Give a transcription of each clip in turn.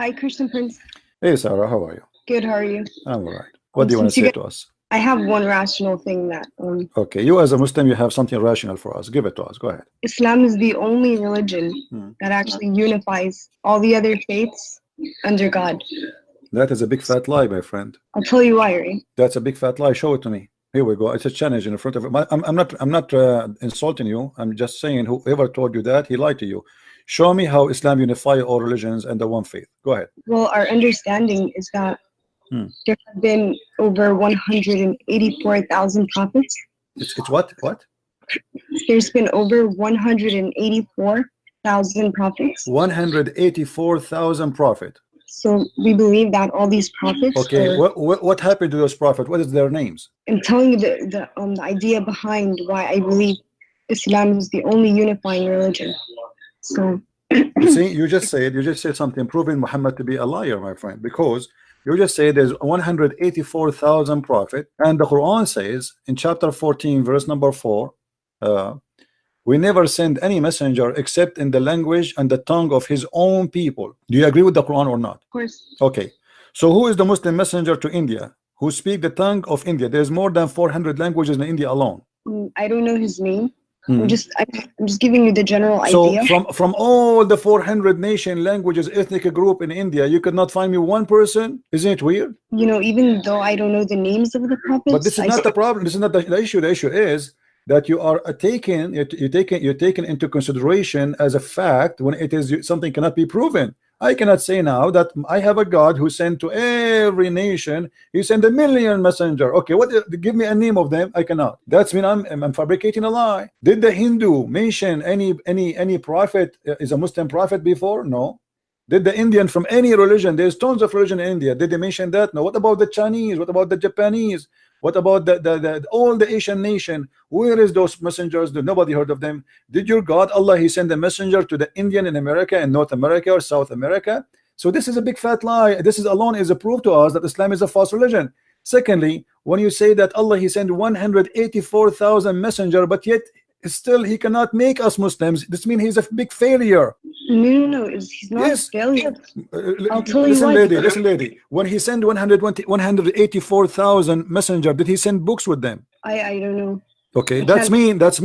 Hi, Christian Prince. Hey, Sarah, how are you? Good, how are you? I'm all right. What do you want to say to us? I have one rational thing that Okay, you as a Muslim, you have something rational for us. Give it to us. Go ahead. Islam is the only religion that actually unifies all the other faiths under God. That is a big fat lie, my friend. I'll tell you why, right? That's a big fat lie. Show it to me. Here we go. It's a challenge in front of it. I'm not insulting you. I'm just saying whoever told you that, he lied to you. Show me how Islam unifies all religions under one faith. Go ahead. Well, our understanding is that there have been over 184,000 prophets. It's what? What? There's been over 184,000 prophets. 184,000 prophets. So we believe that all these prophets. Okay, what happened to those prophets? What is their names? I'm telling you the idea behind why I believe Islam is the only unifying religion. So you see, you just said something proving Muhammad to be a liar, my friend, because you just say there's 184,000 prophets, and the Quran says in chapter 14, verse number 4, we never send any messenger except in the language and the tongue of his own people. Do you agree with the Quran or not? Of course. Okay. So who is the Muslim messenger to India who speak the tongue of India? There's more than 400 languages in India alone. I don't know his name. I'm just giving you the general idea. So from all the 400 nation languages ethnic group in India, you could not find me one person. Isn't it weird? You know, even though I don't know the names of the prophets. But this is not the problem. This is not the issue. The issue is that you are you're taken into consideration as a fact when it is something cannot be proven. I cannot say now that I have a God who sent to every nation. He sent 1 million messenger. Okay, what? Give me a name of them. I cannot. That's mean I'm fabricating a lie. Did the Hindu mention any prophet is a Muslim prophet before? No. Did the Indian from any religion? There's tons of religion in India. Did they mention that? No. What about the Chinese? What about the Japanese? What about all the Asian nation? Where is those messengers? Nobody heard of them. Did your God Allah He send a messenger to the Indian in America and North America or South America? So this is a big fat lie. This is alone is a proof to us that Islam is a false religion. Secondly, when you say that Allah He sent 184,000 messenger, but yet still He cannot make us Muslims, this means He's a big failure. No, he's not a failure. I'll tell you listen, why. Listen, lady. When He sent 184,000 messenger, did He send books with them? I don't know. Okay, that's mean that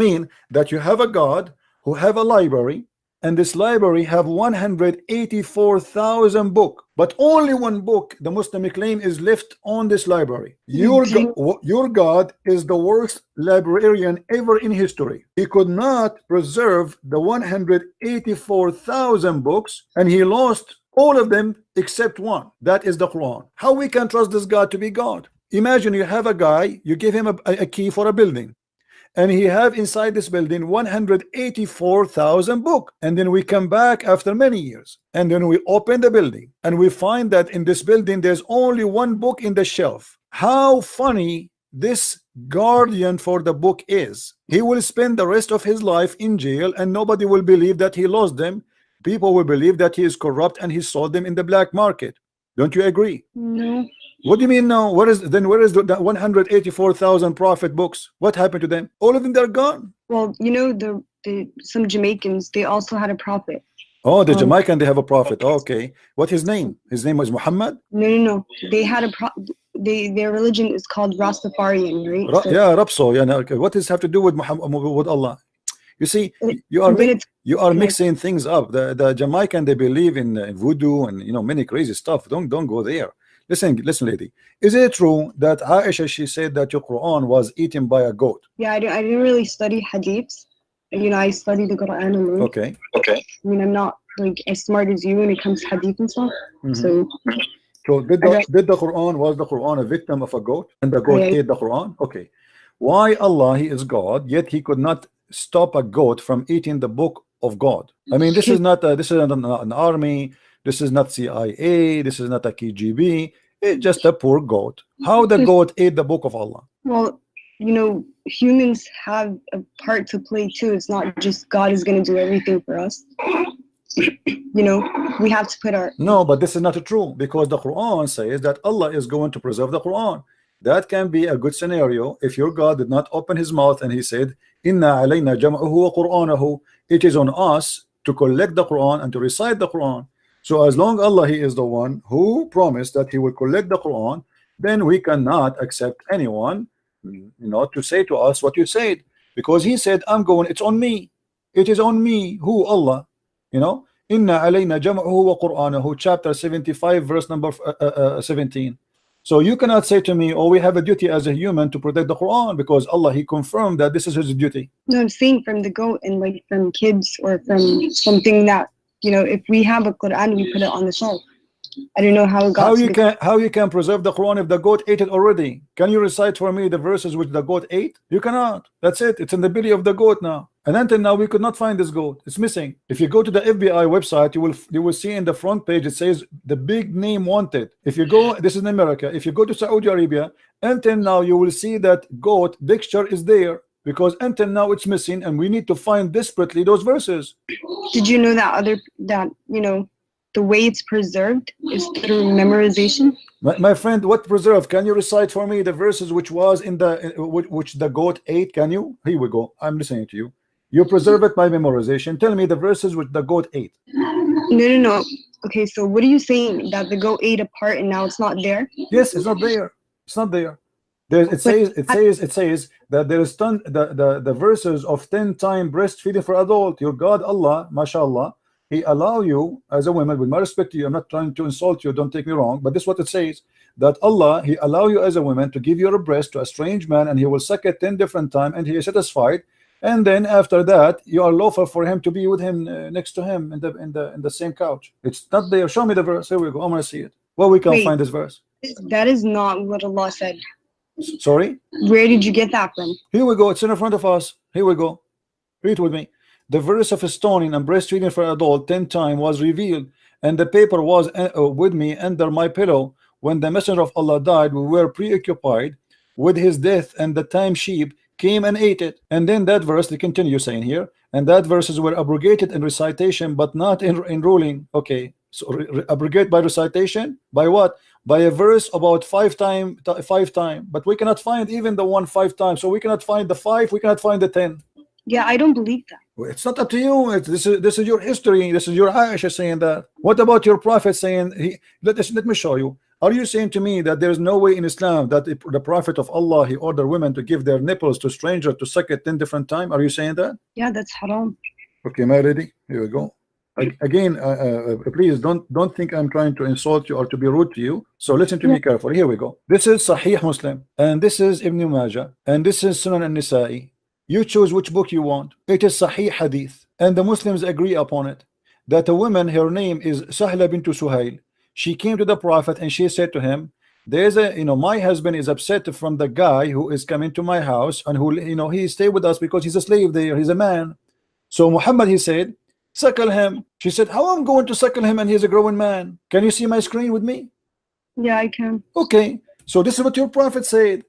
you have a God who have a library, and this library have 184,000 book, but only one book the Muslim claim is left on this library. Your God is the worst librarian ever in history. He could not preserve the 184,000 books, and he lost all of them except one. That is the Quran. How we can trust this God to be God? Imagine you have a guy, you give him a key for a building, and he have inside this building 184,000 book, and then we come back after many years, and then we open the building and we find that in this building there's only one book in the shelf. How funny this guardian for the book is. He will spend the rest of his life in jail, and nobody will believe that he lost them. People will believe that he is corrupt and he sold them in the black market. Don't you agree? No. What do you mean no? Where is the 184,000 prophet books? What happened to them? All of them, they're gone. Well, you know, some Jamaicans, they also had a prophet. Oh, the Jamaican, they have a prophet. Okay, what his name? His name was Muhammad. No. They had a their religion is called Rastafarian, right? Yeah, Rapso. Yeah. Okay. What does it have to do with Muhammad, with Allah? You see, you are mixing things up. The Jamaican, they believe in voodoo and many crazy stuff. Don't go there. Listen, lady. Is it true that Aisha, she said that your Quran was eaten by a goat? Yeah, I didn't really study hadiths. I study the Quran alone. Okay. I mean, I'm not like as smart as you when it comes to hadith and stuff. So did the Quran, was the Quran a victim of a goat, and the goat ate the Quran? Okay. Why Allah, He is God, yet He could not stop a goat from eating the book of God? I mean, this is not an army. This is not CIA. This is not a KGB. It's just a poor goat. How the goat ate the book of Allah? Well, humans have a part to play too. It's not just God is going to do everything for us. We have to put our... No, but this is not true, because the Quran says that Allah is going to preserve the Quran. That can be a good scenario if your God did not open his mouth and he said, Inna alayna jam'uhu wa qur'anahu. It is on us to collect the Quran and to recite the Quran. So as long Allah He is the one who promised that He will collect the Quran, then we cannot accept anyone, to say to us what you said, because He said, I'm going, it's on me, it is on me. Who? Allah. Inna alayna jam'uhu wa qur'anahu, chapter 75 verse number 17. So you cannot say to me, oh, we have a duty as a human to protect the Quran, because Allah He confirmed that this is His duty. No, I'm saying from the goat and like from kids or from something that, if we have a Quran, we put it on the shelf. I don't know how it got how you can preserve the Quran if the goat ate it already? Can you recite for me the verses which the goat ate? You cannot. That's it. It's in the belly of the goat now. And until now we could not find this goat. It's missing. If you go to the FBI website, you will see in the front page it says the big name wanted. If you go, this is in America. If you go to Saudi Arabia, until now you will see that goat picture is there, because until now it's missing, and we need to find desperately those verses. Did you know that the way it's preserved is through memorization? My friend, what preserved? Can you recite for me the verses which was in which the goat ate? Can you? Here we go. I'm listening to you. You preserve it by memorization. Tell me the verses which the goat ate. No. Okay, so what are you saying? That the goat ate a part and now it's not there? Yes, it's not there. It's not there. It says that there is the verses of 10 times breastfeeding for adult. Your God Allah, mashallah, He allow you as a woman, with my respect to you, I'm not trying to insult you, don't take me wrong, but this is what it says, that Allah, He allow you as a woman to give your breast to a strange man, and he will suck it 10 different times, and he is satisfied, and then after that you are lawful for him to be with him, next to him in the same couch. It's not there. Show me the verse. Here we go. I'm gonna see it. Well, we can find this verse. That is not what Allah said. Sorry? Where did you get that from? Here we go. It's in front of us. Here we go. Read with me. The verse of stoning and breastfeeding for adult 10 times was revealed, and the paper was with me under my pillow. When the messenger of Allah died, we were preoccupied with his death, and the time sheep came and ate it. And then that verse, they continue saying here, and that verses were abrogated in recitation, but not in ruling. Okay, so abrogate by recitation? By what? By a verse about 5 times, but we cannot find even the 5 times. So we cannot find the 5, we cannot find the 10. Yeah, I don't believe that. It's not up to you. This is your history. This is your Aisha saying that. What about your prophet saying let me show you. Are you saying to me that there is no way in Islam that the prophet of Allah, he ordered women to give their nipples to strangers to suck it 10 different times? Are you saying that? Yeah, that's haram. Okay, am I ready? Here we go. Again, please don't think I'm trying to insult you or to be rude to you. So listen to me carefully. Here we go. This is Sahih Muslim, and this is Ibn Majah, and this is Sunan al-Nisa'i. You choose which book you want. It is Sahih Hadith, and the Muslims agree upon it, that a woman, her name is Sahla bint Suhail. She came to the Prophet and she said to him, there's my husband is upset from the guy who is coming to my house, and who he stay with us because he's a slave there, he's a man. So Muhammad, he said, suckle him. She said, how I'm going to suckle him and he's a growing man? Can you see my screen with me? Yeah, I can. Okay, so this is what your Prophet said.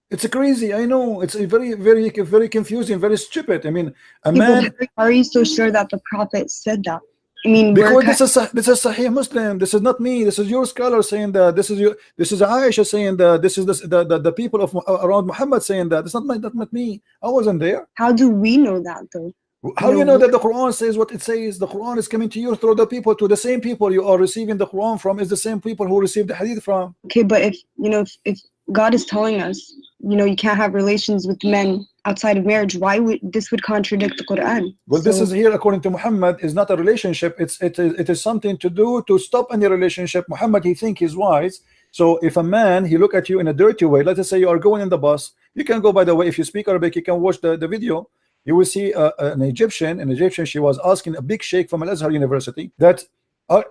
It's crazy, I know. It's very, very, very confusing, very stupid. I mean, a man. Are you so sure that the Prophet said that? I mean, because this is Sahih Muslim. This is not me. This is your scholar saying that. This is Aisha saying that. This is the people of around Muhammad saying that. It's not me. I wasn't there. How do we know that though? How do you know that the Quran says what it says? The Quran is coming to you through the people, to the same people you are receiving the Quran from, is the same people who received the Hadith from. Okay, but if God is telling us, you can't have relations with men outside of marriage, why would this contradict the Quran? Well, this is here according to Muhammad is not a relationship. It is something to do to stop any relationship. Muhammad, he think he's wise. So if a man, he look at you in a dirty way, let us say you are going in the bus, you can go, by the way, if you speak Arabic, you can watch the video. You will see an Egyptian, she was asking a big sheikh from Al-Azhar University that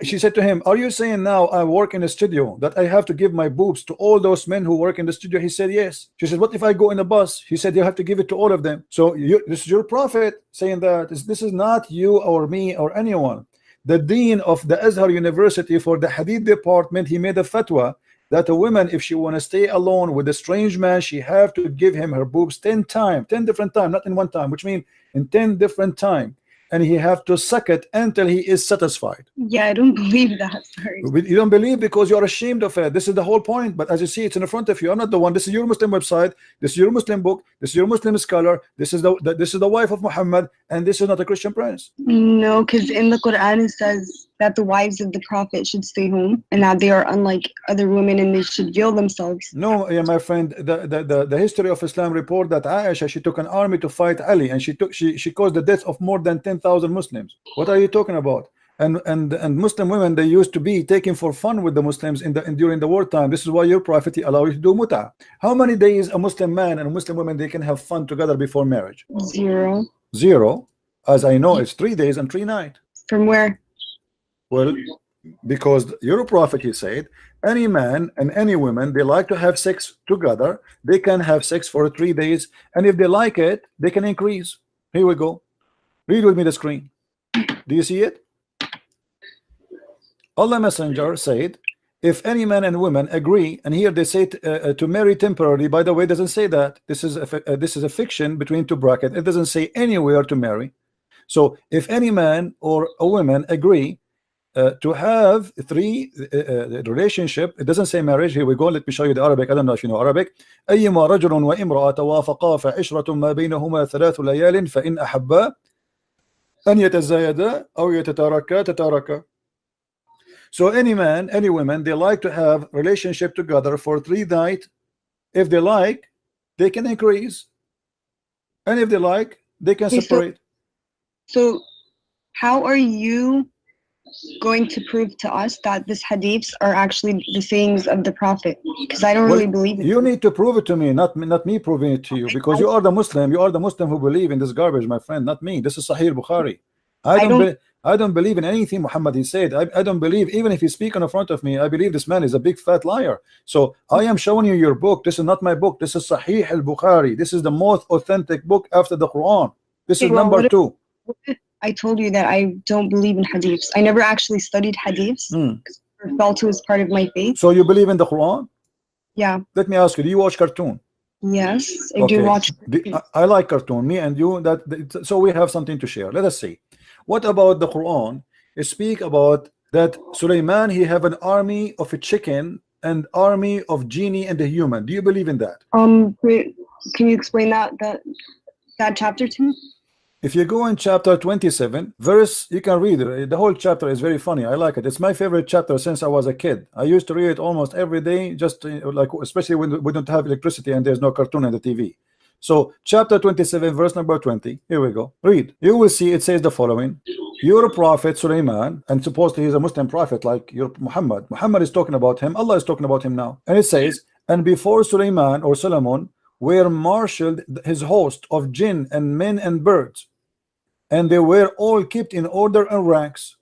she said to him, are you saying now I work in a studio that I have to give my boobs to all those men who work in the studio? He said yes. She said, what if I go in a bus? He said, you have to give it to all of them. So this is your Prophet saying that. This is not you or me or anyone. The dean of the Azhar University for the Hadith department, he made a fatwa that a woman, if she want to stay alone with a strange man, she have to give him her boobs 10 times, 10 different times, not in one time, which means in 10 different times. And he have to suck it until he is satisfied. Yeah, I don't believe that. Sorry. You don't believe because you are ashamed of it. This is the whole point. But as you see, it's in front of you. I'm not the one. This is your Muslim website. This is your Muslim book. This is your Muslim scholar. This is the wife of Muhammad, and this is not a Christian prince. No, because in the Quran it says that the wives of the Prophet should stay home and that they are unlike other women and they should yield themselves. No, yeah, my friend, the history of Islam report that Aisha, she took an army to fight Ali, and she caused the death of more than 10,000 Muslims. What are you talking about? And Muslim women, they used to be taken for fun with the Muslims during the wartime. This is why your prophet allow you to do muta. How many days a Muslim man and a Muslim woman they can have fun together before marriage? 0. 0. As I know, it's 3 days and 3 nights. From where? Well, because your prophet, he said, any man and any woman, they like to have sex together, they can have sex for 3 days, and if they like it, they can increase. Here we go. Read with me the screen. Do you see it? Allah Messenger said, if any man and woman agree, and here they say to marry temporarily. By the way, it doesn't say that. This is a fiction between 2 brackets. It doesn't say anywhere to marry. So if any man or a woman agree to have 3 relationship, it doesn't say marriage. Here we go. Let me show you the Arabic. I don't know if you know Arabic. أيما رجل وامرأة توافقا فعشرة ما بينهما 3 ليال فإن أحبا أن يتزايدا أو يتتاركا تتاركا. So any man, any woman, they like to have relationship together for 3 nights. If they like, they can increase, and if they like, they can separate. So how are you going to prove to us that these hadiths are actually the sayings of the Prophet? Because I don't really believe it. You need to prove it to me, not me proving it to you, because you are the Muslim. You are the Muslim who believe in this garbage, my friend, not me. This is Sahih Bukhari. I don't believe in anything Muhammad he said. I don't believe, even if he speak in front of me, I believe this man is a big fat liar. So I am showing you your book. This is not my book. This is Sahih al-Bukhari. This is the most authentic book after the Quran. This is number 2. I told you that I don't believe in hadiths. I never actually studied hadiths. Or felt it was part of my faith. So you believe in the Quran? Yeah. Let me ask you, do you watch cartoon? Yes, I do watch. I like cartoon. Me and you, so we have something to share. Let us see. What about the Quran? It speak about that Sulaiman, he have an army of a chicken and army of genie and a human. Do you believe in that? Can you explain that chapter to me? If you go in chapter 27 verse, you can read it. The whole chapter is very funny. I like it. It's my favorite chapter since I was a kid. I used to read it almost every day, just like, especially when we don't have electricity and there's no cartoon on the TV. So chapter 27 verse number 20, here we go. Read. You will see it says the following: your prophet Sulaiman, and supposedly he's a Muslim prophet like your Muhammad is talking about him, Allah is talking about him now, and it says, and before Sulaiman or Solomon were marshaled his host of jinn and men and birds, and they were all kept in order and ranks,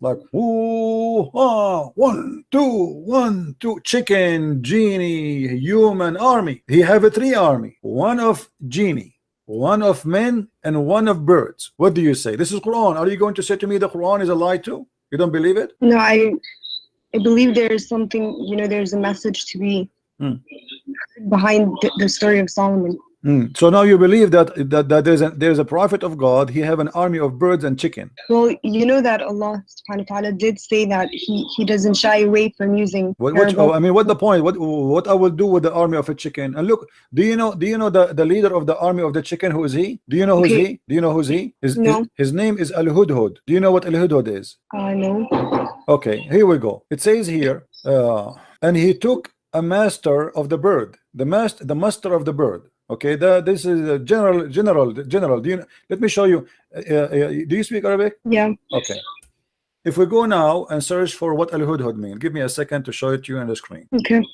like 1 2 chicken, genie, human army. He have a 3 army, 1 of genie, 1 of men, and 1 of birds. What do you say? This is Quran. Are you going to say to me the Quran is a lie too? You don't believe it? No, I believe there's something, there's a message to be behind the story of Solomon. So now you believe that there's a prophet of God. He have an army of birds and chicken. Well, you know that Allah subhanahu wa ta'ala did say that he doesn't shy away from using I mean, what the point? What I will do with the army of a chicken? And look, do you know the leader of the army of the chicken? Who is he? Do you know who's he? Do you know who's he? No. His name is Al-Hudhud. Do you know what Al-Hudhud is? No. Okay, here we go. It says here, and he took a master of the bird, the master of the bird. Okay, this is a general. Do you? Let me show you. Do you speak Arabic? Yeah. Okay. If we go now and search for what Al-Hudhud means, give me a second to show it to you on the screen. Okay.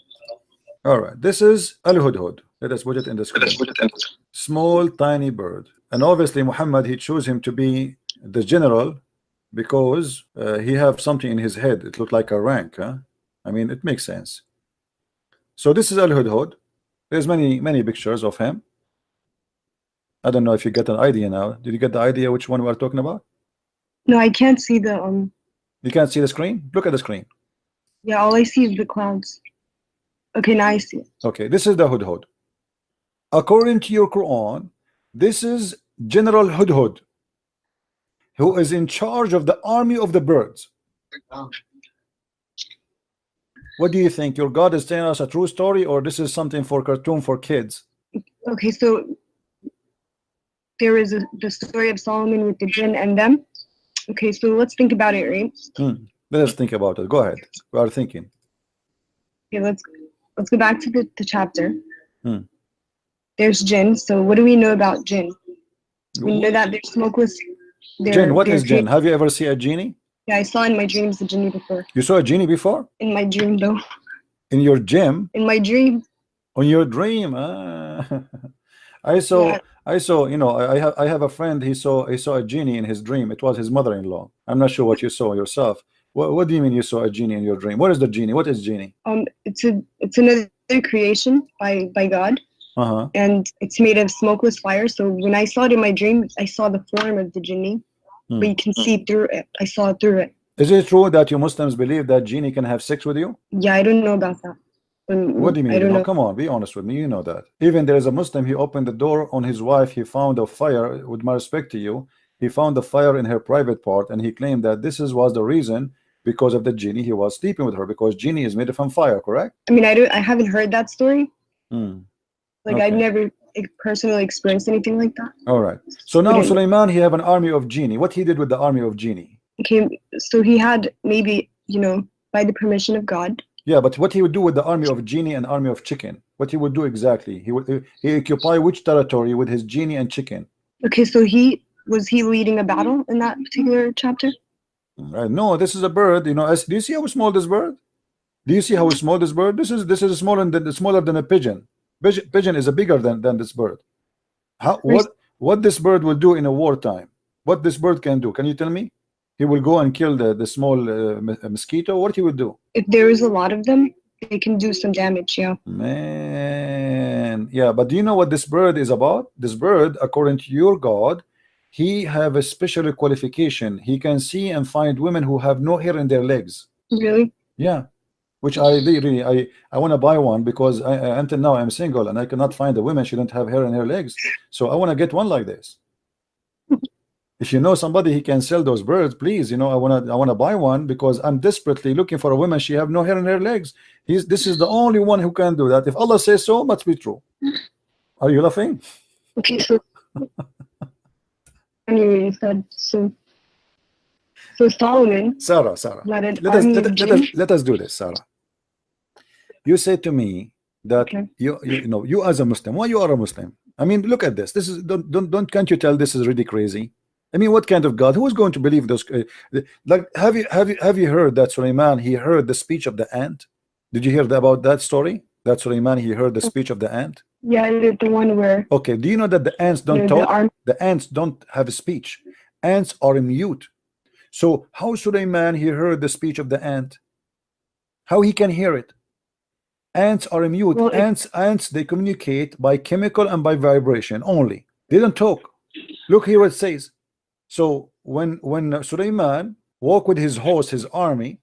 All right. This is Al-Hudhud. Let us put it in the screen. Small, tiny bird, and obviously Muhammad, he chose him to be the general because he have something in his head. It looked like a rank. Huh? I mean, it makes sense. So this is Al-Hudhud. There's many pictures of him. I don't know if you get an idea now. Did you get the idea which one we are talking about? No, I can't see the You can't see the screen? Look at the screen. Yeah, all I see is the clouds. Okay, now I see it. Okay, this is the Hudhud. According to your Quran, this is General Hudhud, who is in charge of the army of the birds. What do you think? Your God is telling us a true story, or this is something for cartoon for kids? Okay, so there is the story of Solomon with the jinn and them, Okay, so let's think about it, right? Let us think about it. Go ahead. We are thinking. Okay, let's go back to the chapter. Hmm. There's jinn. So what do we know about jinn? We know that they're smokeless. Jinn, what they're is jinn? Have you ever seen a genie? Yeah, I saw in my dreams the genie before. You saw a genie before? In my dream, though. In your gym? In my dream. On your dream? I saw, you know, I have a friend. He saw a genie in his dream. It was his mother-in-law. I'm not sure what you saw yourself. What do you mean you saw a genie in your dream? What is the genie? What is genie? It's another creation by God. And it's made of smokeless fire. So when I saw it in my dream, I saw the form of the genie, but you can see through it. I saw through it. Is it true that you Muslims believe that genie can have sex with you? Yeah, I don't know about that. What do you mean? I don't know. Come on, be honest with me. You know that. Even there is a Muslim. He opened the door on his wife. He found a fire. With my respect to you, he found a fire in her private part, and he claimed that was the reason, because of the genie. He was sleeping with her because genie is made from fire. Correct? I mean, I haven't heard that story. Like, Okay. I've never personally experienced anything like that. All right. So now Sulaiman, he have an army of genie. What he did with the army of genie? Okay, so he had, maybe, you know, by the permission of God. Yeah, but what he would do with the army of genie and army of chicken? What he would do exactly? He occupy which territory with his genie and chicken? Okay, so was he leading a battle in that particular chapter? No, this is a bird. You know, do you see how small this bird? Do you see how small this bird? This is smaller than a pigeon. Pigeon is bigger than this bird. What this bird will do in a wartime? What this bird can do? Can you tell me? He will go and kill the small mosquito. What he will do? If there is a lot of them, they can do some damage. Yeah. Man, yeah. But do you know what this bird is about? This bird, according to your God, he have a special qualification. He can see and find women who have no hair in their legs. Really? Yeah. Which I want to buy one, because until now I'm single and I cannot find a woman she don't have hair in her legs. So I want to get one like this. If you know somebody he can sell those birds, please, you know, I want to buy one, because I'm desperately looking for a woman she have no hair in her legs. This is the only one who can do that. If Allah says so, must be true. Are you laughing? Okay, so anyway, so Solomon. Sarah, let us do this, Sarah. You say to me that you as a Muslim, why you are a Muslim? I mean, look at this. This is can't you tell this is really crazy? I mean, what kind of God? Who is going to believe those? Like, have you heard that Sulaiman, he heard the speech of the ant? Did you hear about that story? That Sulaiman, he heard the speech of the ant. Yeah, the one where. Okay. Do you know that the ants don't talk? The ants don't have a speech. Ants are mute. So how Sulaiman he heard the speech of the ant? How he can hear it? Ants are mute. Well, ants they communicate by chemical and by vibration only. They don't talk. Look here what it says. So when Sulaiman walked with his host, his army,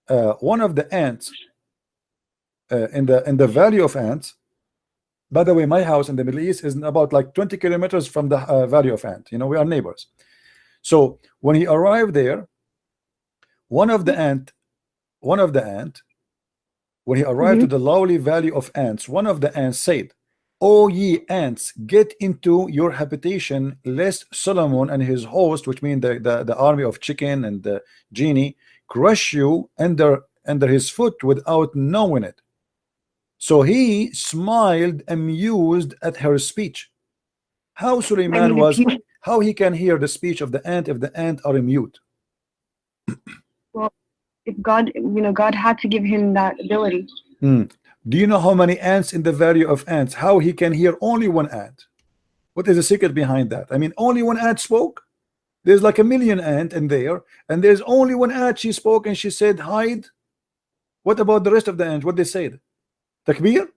one of the ants in the valley of ants. By the way, my house in the Middle East is about like 20 kilometers from the valley of ant. You know, we are neighbors. So when he arrived there, one of the ant, when he arrived to the lowly valley of ants, one of the ants said, "O ye ants, get into your habitation, lest Solomon and his host," which mean the army of chicken and the genie, "crush you under his foot without knowing it." So he smiled, amused at her speech. How Sulaiman how he can hear the speech of the ant if the ant are mute? Well, if God, you know, God had to give him that ability. Do you know how many ants in the valley of ants? How he can hear only one ant? What is the secret behind that? I mean, only one ant spoke. There's like a million ant in there, and there's only one ant. She spoke and she said, "Hide." What about the rest of the ants? What they said? Takbir?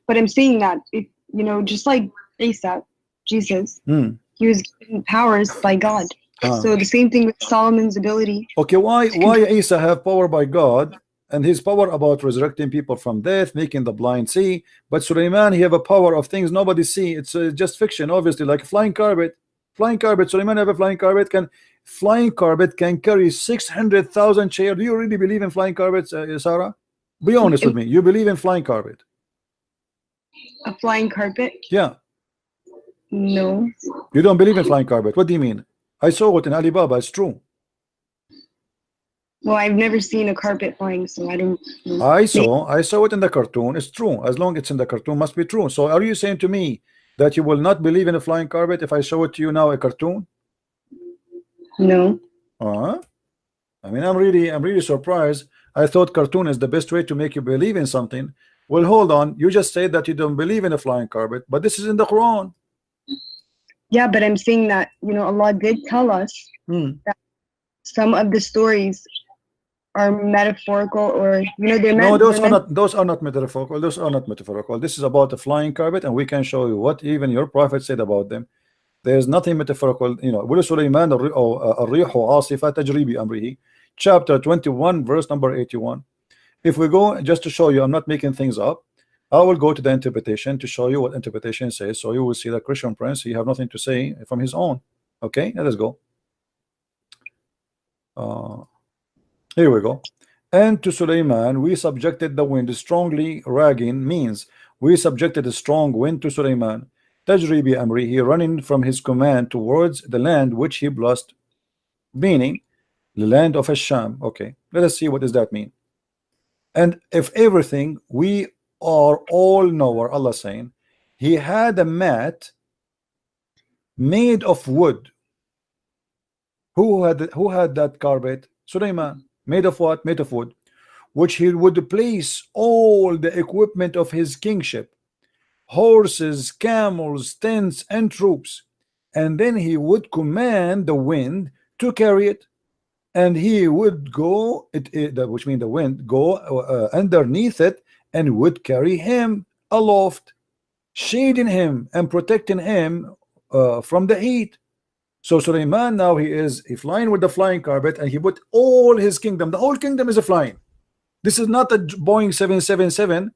But I'm saying that if you know, just like Isa, Jesus, he was given powers by God. So the same thing with Solomon's ability. Okay, why Isa have power by God and his power about resurrecting people from death, making the blind see, but Sulaiman he have a power of things nobody see. It's just fiction, obviously, like a flying carpet. Sulaiman have a flying carpet. Flying carpet can carry 600,000 chairs. Do you really believe in flying carpets, Sarah? Be honest with me. You believe in flying carpet? A flying carpet? Yeah. No. You don't believe in flying carpet. What do you mean? I saw it in Alibaba. It's true. Well, I've never seen a carpet flying, so I don't know. I saw it in the cartoon. It's true. As long as it's in the cartoon, must be true. So are you saying to me that you will not believe in a flying carpet if I show it to you now, a cartoon? No. I mean, I'm really surprised. I thought cartoon is the best way to make you believe in something. Well, hold on. You just said that you don't believe in a flying carpet, but this is in the Quran. Yeah, but I'm saying that, you know, Allah did tell us that some of the stories are metaphorical, or, you know, they're no, those are not metaphorical. Those are not metaphorical. This is about a flying carpet, and we can show you what even your prophet said about them. There's nothing metaphorical. You know, chapter 21, verse number 81. If we go, just to show you, I'm not making things up. I will go to the interpretation to show you what interpretation says. So you will see that Christian Prince, he have nothing to say from his own. Okay, let us go. Here we go. And to Sulaiman we subjected the wind strongly. Ragging means we subjected a strong wind to Sulaiman. Tajri bi amri, he running from his command towards the land which he blessed, meaning the land of Asham. Okay, let us see what does that mean. And if everything, we are all knower. Allah saying he had a mat made of wood. Who had that carpet? Sulaiman. Made of what? Made of wood, which he would place all the equipment of his kingship, horses, camels, tents, and troops, and then he would command the wind to carry it, and he would go, which means the wind go underneath it, and would carry him aloft, shading him and protecting him from the heat. So Sulaiman now he's flying with the flying carpet, and he put all his kingdom. The whole kingdom is a flying. This is not a Boeing 777.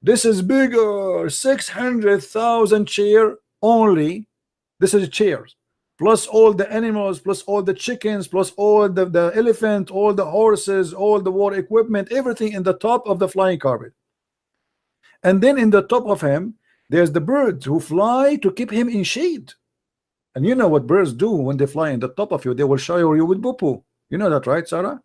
This is bigger, 600,000 chair only. This is chairs, plus all the animals, plus all the chickens, plus all the elephant, all the horses, all the war equipment, everything in the top of the flying carpet. And then in the top of him, there's the birds who fly to keep him in shade. And you know what birds do when they fly in the top of you? They will shower you with poo-poo. You know that, right, Sarah?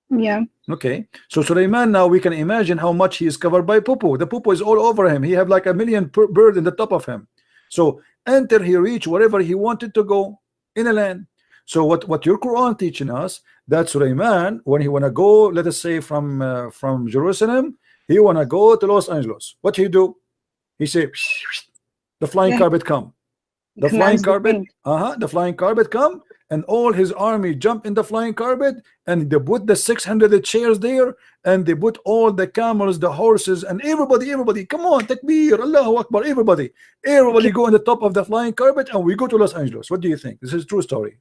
Yeah. Okay. So Sulaiman, now we can imagine how much he is covered by poo-poo. The poo-poo is all over him. He have like 1 million bird in the top of him. So until he reach wherever he wanted to go in a land. So what your Quran teaching us, that Sulaiman, when he want to go, let us say from Jerusalem, he want to go to Los Angeles. What he do? He say, the flying carpet come. The flying carpet, the flying carpet come, and all his army jump in the flying carpet, and they put the 600 chairs there, and they put all the camels, the horses, and everybody, come on, takbir, Allahu Akbar, everybody go on the top of the flying carpet, and we go to Los Angeles. What do you think? This is a true story.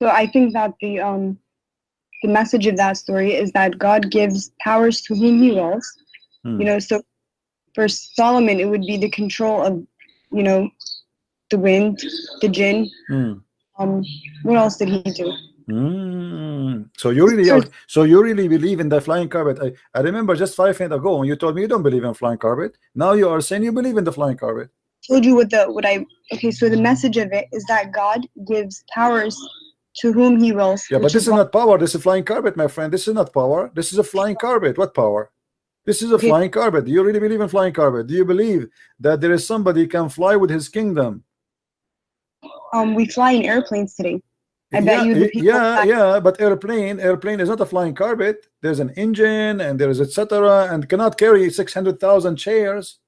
So I think that the message of that story is that God gives powers to whom he wills. You know, so for Solomon, it would be the control of, you know, the wind, the jinn. What else did he do? So you really believe in the flying carpet. I remember just 5 minutes ago when you told me you don't believe in flying carpet. Now you are saying you believe in the flying carpet. Told you okay, so the message of it is that God gives powers to whom he wills. Yeah, but this is not power. This is flying carpet, my friend. This is not power. This is a flying carpet. What power? This is a flying carpet. Do you really believe in flying carpet? Do you believe that there is somebody can fly with his kingdom? We fly in airplanes today. I bet you the people but airplane is not a flying carpet. There's an engine and there is etc. and cannot carry 600,000 chairs.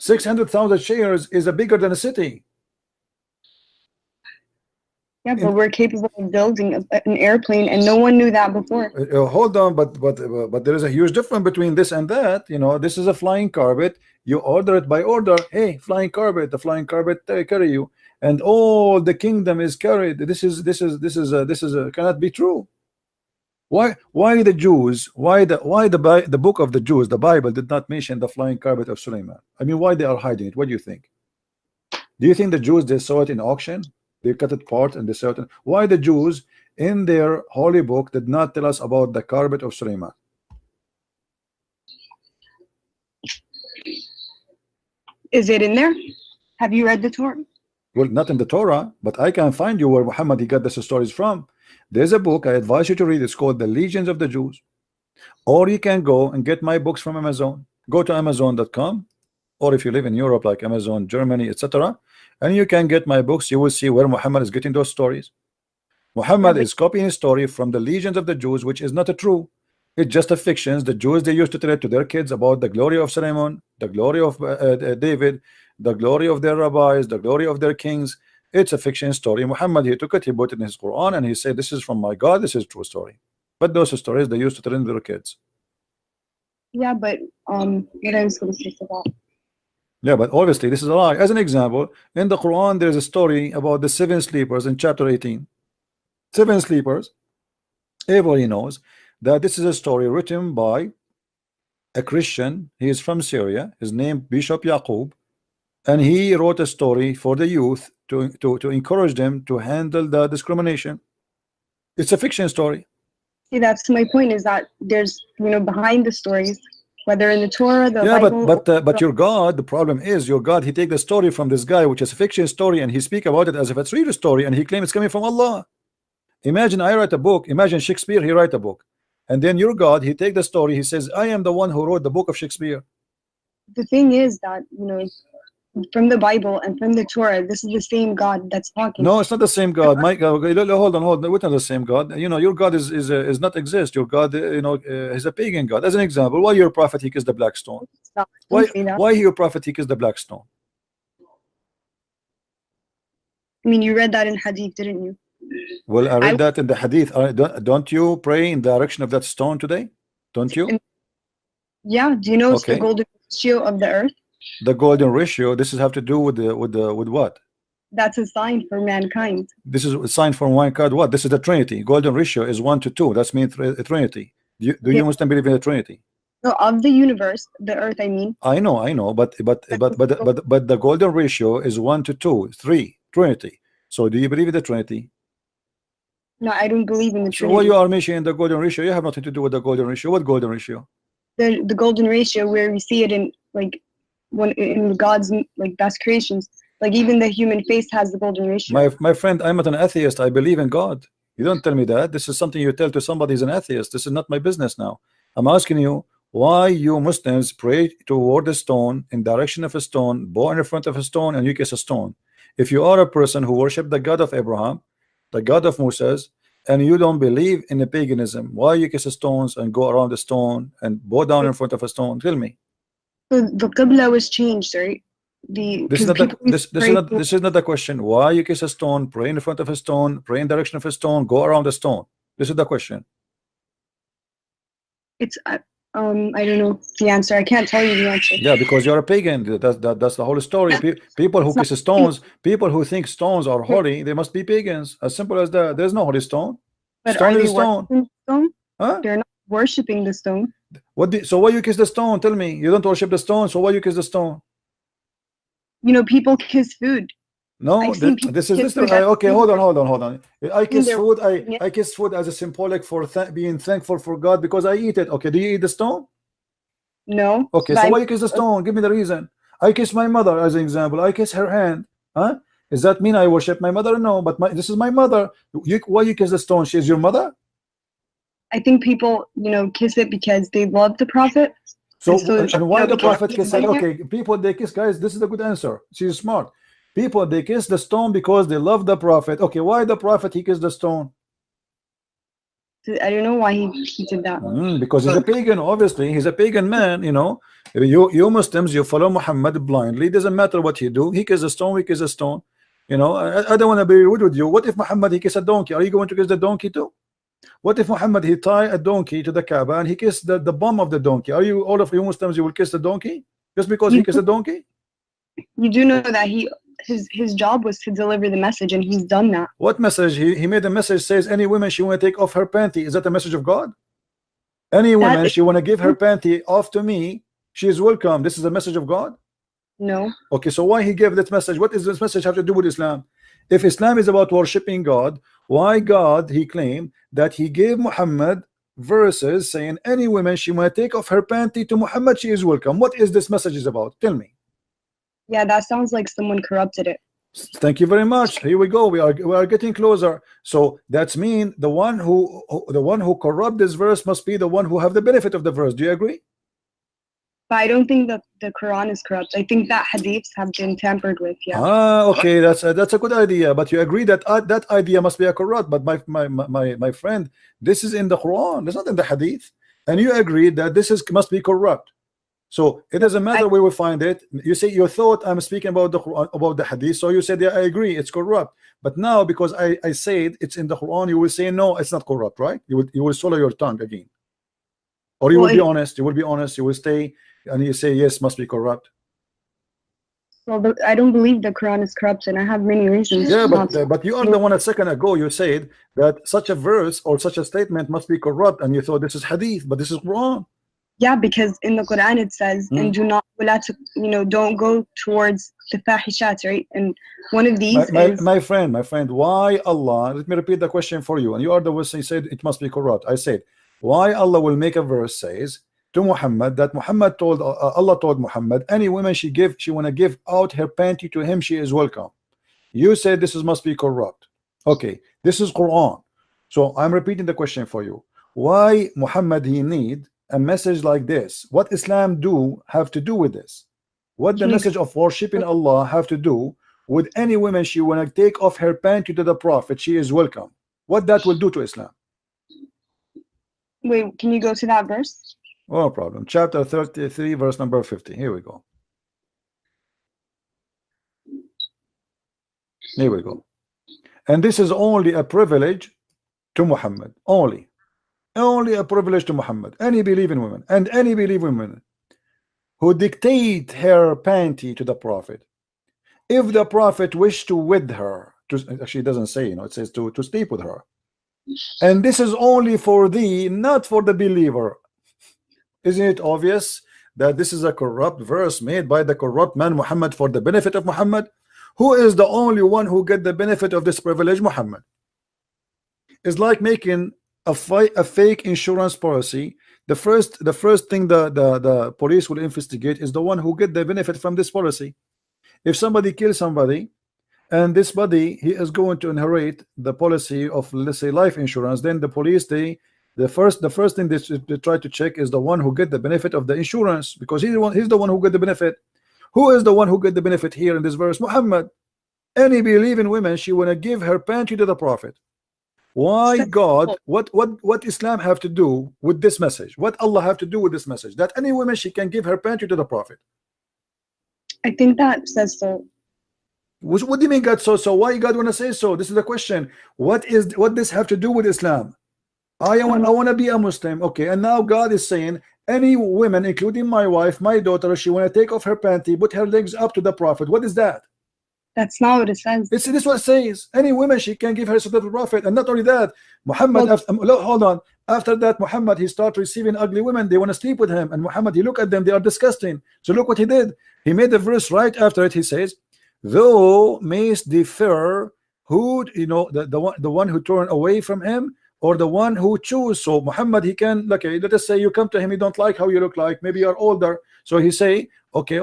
600,000 chairs is bigger than a city. Yeah, but we're capable of building an airplane, and no one knew that before. Hold on, but there is a huge difference between this and that. You know, this is a flying carpet. You order it by order. Hey, flying carpet, the flying carpet carry you, and all the kingdom is carried. This is cannot be true. Why the Jews? Why the book of the Jews, the Bible, did not mention the flying carpet of Sulaiman? I mean, why they are hiding it? What do you think? Do you think the Jews, they saw it in auction? They cut it apart and they sell it. Why the Jews in their holy book did not tell us about the carpet of Sulaiman? Is it in there? Have you read the Torah? Well, not in the Torah, but I can find you where Muhammad he got these stories from. There's a book I advise you to read. It's called The Legions of the Jews. Or you can go and get my books from Amazon. Go to Amazon.com, or if you live in Europe like Amazon, Germany, etc., and you can get my books. You will see where Muhammad is getting those stories. Muhammad is copying a story from the Legions of the Jews, which is not a true. It's just a fiction. The Jews, they used to tell it to their kids about the glory of Solomon, the glory of David, the glory of their rabbis, the glory of their kings. It's a fiction story. Muhammad, he took it, he put it in his Quran, and he said, this is from my God, this is a true story. But those stories they used to tell in their kids. Yeah, but what I was going to say to that. Yeah, but obviously this is a lie. As an example, in the Quran there is a story about the 7 sleepers in chapter 18. 7 sleepers. Everybody knows that this is a story written by a Christian. He is from Syria. His name Bishop Yaqub, and he wrote a story for the youth to encourage them to handle the discrimination. It's a fiction story. See, that's my point, is that there's, behind the stories, whether in the Torah, the yeah, Bible, but your God, the problem is your God, he take the story from this guy, which is a fiction story, and he speak about it as if it's real story, and he claims it's coming from Allah. Imagine I write a book, imagine Shakespeare, he write a book, and then your God, he take the story, he says, I am the one who wrote the book of Shakespeare. The thing is that, from the Bible and from the Torah, this is the same God that's talking. No, it's not the same God. My God, hold on. We're not the same God. Your God is not exist. Your God, is a pagan God. As an example, why your prophet he kissed the black stone? Why your prophet he kissed the black stone? I mean, you read that in Hadith, didn't you? Well, I read that in the Hadith. Don't you pray in the direction of that stone today? Don't you? Yeah. Do you know it's the golden ratio of the earth? The golden ratio. This is have to do with what? That's a sign for mankind. This is a sign for mankind. What? This is the Trinity. Golden ratio is 1 to 2. That's mean Trinity. Do you Muslim believe in the Trinity? No, of the universe, the earth. I mean. I know, but the golden ratio is 1 to 2, 3. Trinity. So do you believe in the Trinity? No, I don't believe in the Trinity. So why you are mentioning the golden ratio? You have nothing to do with the golden ratio. What golden ratio? The golden ratio, where we see it in in God's best creations, even the human face has the golden ratio. My friend, I'm not an atheist. I believe in God. You don't tell me that. This is something you tell to somebody who's an atheist. This is not my business now. I'm asking you why you Muslims pray toward a stone, in direction of a stone, bow in front of a stone, and you kiss a stone. If you are a person who worship the God of Abraham, the God of Moses, and you don't believe in the paganism, why you kiss stones and go around the stone and bow down in front of a stone? Tell me. So the Qibla was changed, right? This is not the question. Why you kiss a stone, pray in front of a stone, pray in direction of a stone, go around the stone? This is the question. It's I don't know the answer. I can't tell you the answer. Yeah, because you're a pagan. That's the whole story. People who kiss stones, people who think stones are holy, they must be pagans. As simple as that. There's no holy stone. But stone are is they stone. worshiping the stone? Huh? They're not worshiping the stone. So why you kiss the stone? Tell me. You don't worship the stone, so why you kiss the stone? People kiss food. No, this is okay. Hold on. I kiss food. I kiss food as a symbolic for being thankful for God because I eat it. Okay, do you eat the stone? No. Okay, so why you kiss the stone? Give me the reason. I kiss my mother as an example. I kiss her hand. Huh? Does that mean I worship my mother? No, but this is my mother. Why you kiss the stone? She is your mother? I think people, kiss it because they love the prophet. So and why the prophet kiss it? Okay, people they kiss, guys. This is a good answer. She's smart. People they kiss the stone because they love the prophet. Okay, why the prophet he kissed the stone? I don't know why he did that. Because he's a pagan. Obviously, he's a pagan man. You Muslims, you follow Muhammad blindly. It doesn't matter what he do. He kisses a stone. We kiss a stone. I don't want to be rude with you. What if Muhammad he kiss a donkey? Are you going to kiss the donkey too? What if Muhammad he tie a donkey to the Kaaba and he kissed the bum of the donkey? Are you all of you Muslims you will kiss the donkey just because he kissed a donkey? You do know that his job was to deliver the message, and he's done that. What message? He made a message says any woman she want to take off her panty. Is that a message of God? Any woman she want to give her panty off to me, she is welcome. This is a message of God? No. Okay, so why he gave that message? What does this message have to do with Islam? If Islam is about worshiping God, why God he claimed that he gave Muhammad verses saying any woman she want to take off her panty to Muhammad, she is welcome? What is this message is about? Tell me. Yeah, that sounds like someone corrupted it. Thank you very much. Here we go. We are getting closer. So that's mean the one who corrupt this verse must be the one who have the benefit of the verse. Do you agree? But I don't think that the Quran is corrupt. I think that hadiths have been tampered with. Yeah. Okay, that's a good idea. But you agree that that idea must be a corrupt. But my friend, this is in the Quran. It's not in the hadith. And you agree that this must be corrupt. So it doesn't matter where we find it. You say you thought I'm speaking about the Quran, about the hadith, so you said, yeah, I agree, it's corrupt. But now because I said it's in the Quran, you will say no, it's not corrupt, right? You will swallow your tongue again, or you will be honest. You will be honest. You will stay and you say yes, must be corrupt. Well, I don't believe the Quran is corrupt, and I have many reasons. Yeah, but you are the one a second ago you said that such a verse or such a statement must be corrupt, and you thought this is hadith, but this is Quran. Yeah, because in the Quran it says, and do not, don't go towards the fahishat, right? And one of these is... My friend, why Allah, let me repeat the question for you, and you are the one who said it must be corrupt. I said, why Allah will make a verse says to Muhammad that Muhammad told, Allah told Muhammad, any woman she want to give out her panty to him, she is welcome. You said this must be corrupt. Okay, this is Quran. So I'm repeating the question for you. Why Muhammad he need a message like this? What Islam have to do with this? What the message of worshiping Allah have to do with any woman she want to take off her panty to the Prophet, she is welcome? What that will do to Islam? Wait, can you go to that verse? No problem. Chapter 33 verse number 50. Here we go. Here we go. And this is only a privilege to Muhammad, only a privilege to Muhammad, any believing woman and any believing woman who dictate her panty to the Prophet. If the Prophet wished to with her, actually it doesn't say, it says to sleep with her. And this is only for thee, not for the believer. Isn't it obvious that this is a corrupt verse made by the corrupt man Muhammad for the benefit of Muhammad? Who is the only one who get the benefit of this privilege? Muhammad. It's like making a fake insurance policy. The first thing the police will investigate is the one who get the benefit from this policy. If somebody kills somebody and this body he is going to inherit the policy of, let's say, life insurance, then the police the first thing they try to check is the one who get the benefit of the insurance, because he's the one who get the benefit. Who is the one who get the benefit here in this verse? Muhammad. Any believing woman, she want to give her panty to the Prophet. Why God, what Islam have to do with this message? What Allah have to do with this message? That any woman she can give her panty to the Prophet. I think that says so. What do you mean God so? Why God want to say so? This is the question. What this have to do with Islam? I want to be a Muslim. Okay, and now God is saying any woman, including my wife, my daughter, she want to take off her panty, put her legs up to the Prophet. What is that? That's not what it says. This is what it says. Any woman she can give her to the Prophet. And not only that, Muhammad, hold on. After that, Muhammad, he start receiving ugly women. They want to sleep with him. And Muhammad, he look at them, they are disgusting. So look what he did. He made the verse right after it. He says, "Thou mayst defer who, the one who turn away from him, or the one who choose." So Muhammad, he can, okay, let us say you come to him, you don't like how you look like, maybe you're older. So he say, okay,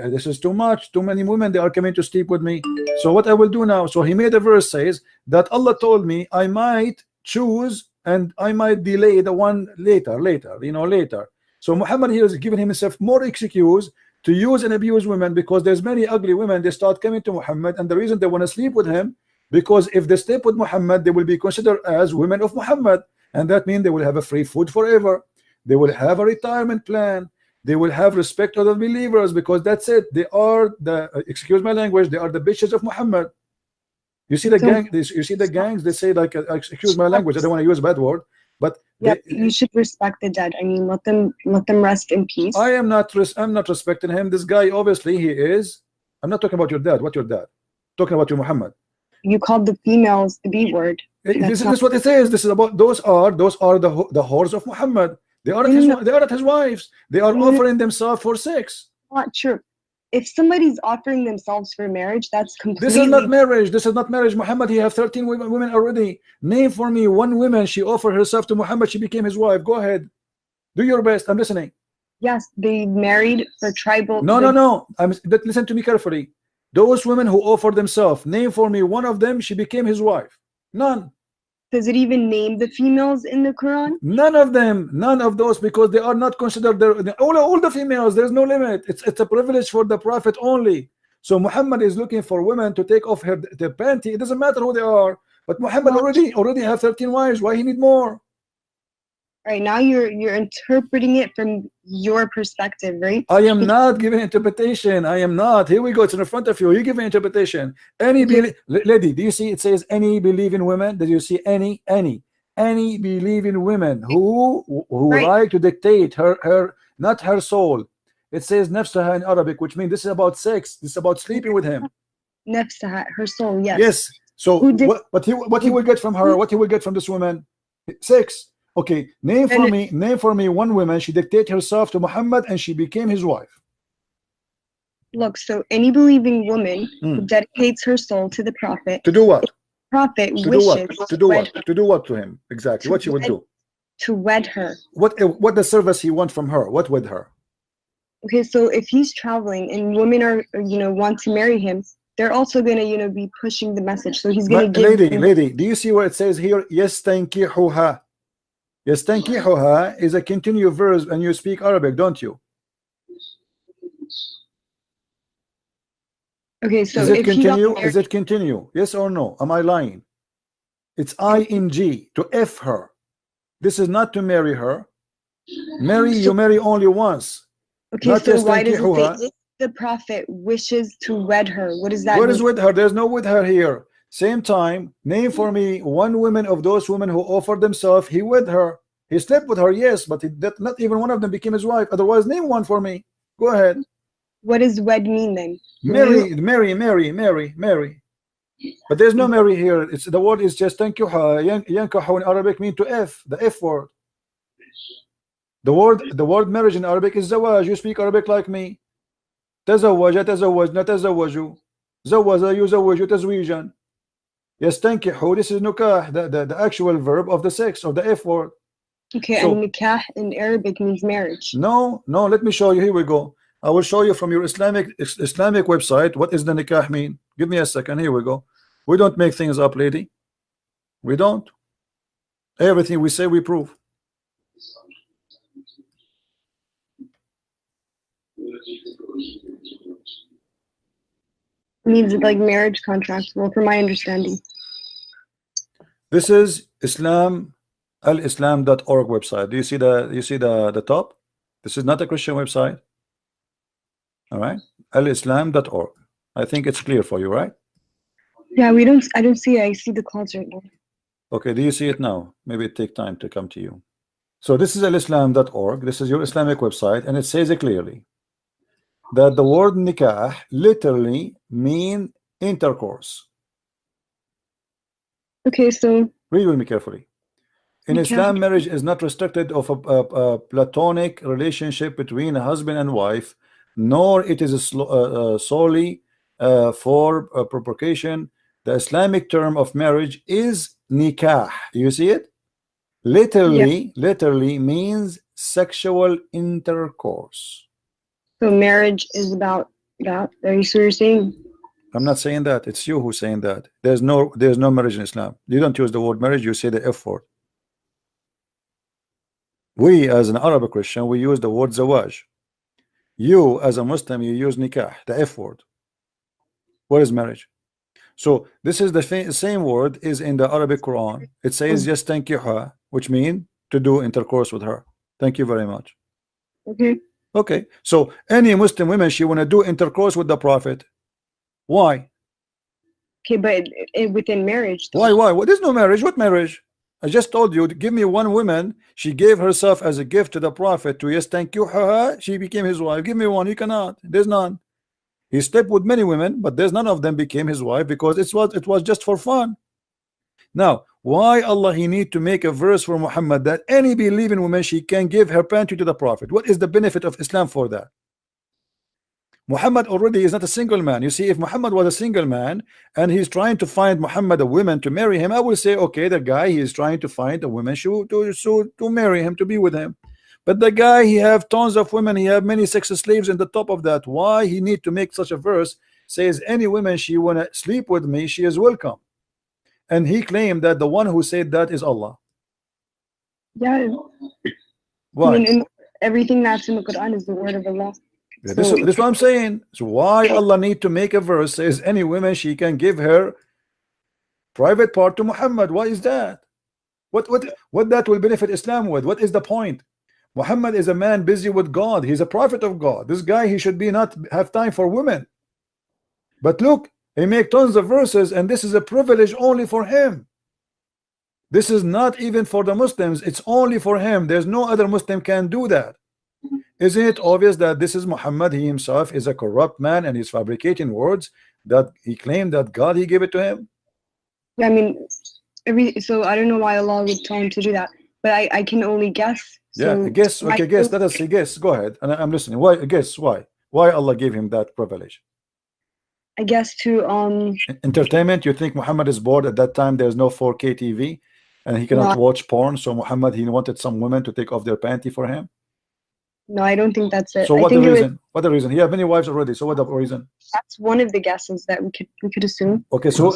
this is too much, too many women, they are coming to sleep with me. So what I will do now? So he made a verse says that Allah told me I might choose and I might delay the one later. So Muhammad here is giving himself more excuse to use and abuse women, because there's many ugly women, they start coming to Muhammad, and the reason they want to sleep with him, because if they sleep with Muhammad, they will be considered as women of Muhammad, and that means they will have a free food forever. They will have a retirement plan. They will have respect of the believers, because that's it. They are the, excuse my language, they are the bitches of Muhammad. You see the gang. You see the gangs. They say like, excuse my language. I don't want to use a bad word, but yeah, you should respect the dead. I mean, let them rest in peace. I'm not respecting him. This guy, obviously, he is. I'm not talking about your dad. What your dad? Talking about your Muhammad. You called the females the B word. This is what it says. This is about those are the whores of Muhammad. They are not his wives. They are offering themselves for sex. Not true. If somebody's offering themselves for marriage, that's completely. This is not marriage. This is not marriage. Muhammad, he have 13 women already. Name for me one woman she offered herself to Muhammad. She became his wife. Go ahead. Do your best. I'm listening. Yes, they married for tribal. No. Listen to me carefully. Those women who offered themselves, name for me one of them, she became his wife. None. Does it even name the females in the Quran? None of them, none of those, because they are not considered all the females. There's no limit. It's a privilege for the prophet only. So Muhammad is looking for women to take off their panty. It doesn't matter who they are. But Muhammad already have 13 wives. Why he need more? Right now you're interpreting it from your perspective, right? I am not giving interpretation. I am not. Here we go. It's in front of you. You give an interpretation. Any lady, do you see it says any believing women? Did you see any believing women who like to dictate her not her soul? It says nafsaha in Arabic, which means this is about sex. This is about sleeping with him. Nafsaha, her soul, yes. Yes. So what he will get from her? What he will get from this woman? Sex. Okay, name for me one woman she dictated herself to Muhammad and she became his wife. Look, so any believing woman who dedicates her soul to the prophet. To do what? Prophet to wishes do what? To do what to him? Exactly. What she would do? To wed her. What the service he want from her? What with her? Okay, so if he's traveling and women are want to marry him, they're also gonna be pushing the message. So he's gonna give lady, do you see where it says here yastankihuha? Yastankihuha is a continuous verb, and you speak Arabic, don't you? Okay, so is it continue? Is it continue? Yes or no? Am I lying? It's ing to f her. This is not to marry her. You marry only once. Okay, so why does it say if the prophet wishes to wed her? What does that mean? What is with her? There's no with her here. Same time, name for me one woman of those women who offered themselves. He wed her. He slept with her, yes, but not even one of them became his wife. Otherwise, name one for me. Go ahead. What does wed mean then? Marry. But there's no marry here. It's the word is just tankiha. Yankahu in Arabic mean to f, the f word. The word marriage in Arabic is zawaj. You speak Arabic like me. تزوج تزوجنا تزوجوا زوج يزوج تزويجا. يستنكحوا, this is nukah, the actual verb of the sex, of the F word. Okay, so, and nikah in Arabic means marriage. No, let me show you. Here we go. I will show you from your Islamic website what is the nikah mean. Give me a second. Here we go. We don't make things up, lady. We don't. Everything we say we prove. Means like marriage contract. Well, from my understanding. This is alislam.org website. Do you see the top? This is not a Christian website. All right, alislam.org. I think it's clear for you, right? Yeah, I don't see it. I see the clouds right now. Okay, do you see it now? Maybe it take time to come to you. So this is alislam.org. This is your Islamic website, and it says it clearly that the word nikah literally mean intercourse. Okay, so read with me carefully. In Islam, marriage is not restricted of a platonic relationship between a husband and wife, nor it is solely for procreation. The Islamic term of marriage is nikah. You see it? Literally means sexual intercourse. So marriage is about that. Are you sure you're saying? I'm not saying that. It's you who's saying that. There's no marriage in Islam. You don't use the word marriage. You say the F word. We, as an Arabic Christian, we use the word zawaj. You, as a Muslim, you use nikah, the F word. What is marriage? So this is the same word is in the Arabic Quran. It says just tankiha, which means to do intercourse with her. Thank you very much. Okay, so any Muslim women, she want to do intercourse with the Prophet. Why? Okay, but within marriage. Why? Well, there's no marriage. What marriage? I just told you, give me one woman. She gave herself as a gift to the Prophet to yastankihuha. She became his wife. Give me one. You cannot. There's none. He slept with many women, but there's none of them became his wife because it was just for fun. Now, why Allah he need to make a verse for Muhammad that any believing woman she can give her panty to the Prophet? What is the benefit of Islam for that? Muhammad already is not a single man. You see, if Muhammad was a single man and he's trying to find Muhammad a woman to marry him, I will say, okay, the guy he is trying to find a woman to marry him, to be with him. But the guy, he have tons of women, he have many sex slaves in the top of that. Why he need to make such a verse says any woman she wanna sleep with me, she is welcome? And he claimed that the one who said that is Allah. Yeah. Why? I mean, everything that's in the Quran is the word of Allah. Yeah, this is what I'm saying. So why Allah need to make a verse says any woman she can give her private part to Muhammad? Why is that? What that will benefit Islam with? What is the point? Muhammad is a man busy with God. He's a prophet of God. This guy, he should be not have time for women. But look, he make tons of verses, and this is a privilege only for him. This is not even for the Muslims. It's only for him. There's no other Muslim can do that. Isn't it obvious that this is Muhammad? He himself is a corrupt man, and he's fabricating words that he claimed that God he gave it to him. Yeah, I mean, so I don't know why Allah would tell him to do that, but I can only guess. Yeah, guess. Okay, guess. Let us see. Guess. Go ahead. And I'm listening. Why? Guess why? Why Allah gave him that privilege? I guess to entertainment. You think Muhammad is bored at that time? There's no 4K TV, and he cannot watch porn. So Muhammad, he wanted some women to take off their panty for him. No, I don't think that's it. So what the reason? What the reason? He have many wives already. So what the reason? That's one of the guesses that we could assume. Okay, so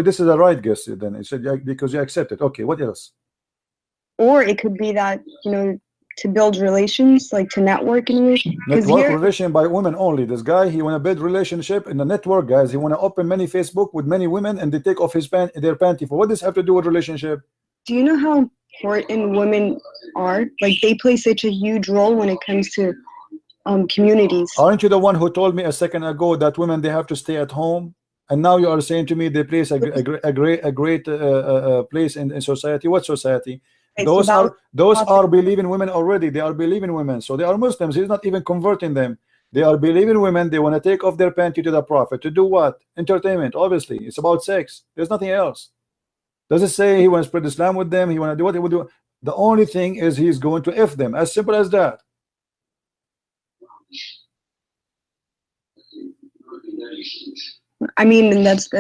this is a right guess then. It said because you accept it. Okay, what else? Or it could be that, you know, to build relations, like to network in relation by women only. This guy, he want to build relationship in the network, guys. He want to open many Facebook with many women, and they take off their panty. For what does this have to do with relationship? Do you know how important women are? Like, they play such a huge role when it comes to communities. Aren't you the one who told me a second ago that women, they have to stay at home? And now you are saying to me they place a great place in society. What society? Those are believing women already. They are believing women, so they are Muslims. He's not even converting them. They are believing women. They want to take off their panty to the Prophet to do what? Entertainment. Obviously, it's about sex. There's nothing else. Does it say he want to spread Islam with them? He want to do what he would do? The only thing is he's going to F them. As simple as that. I mean, that's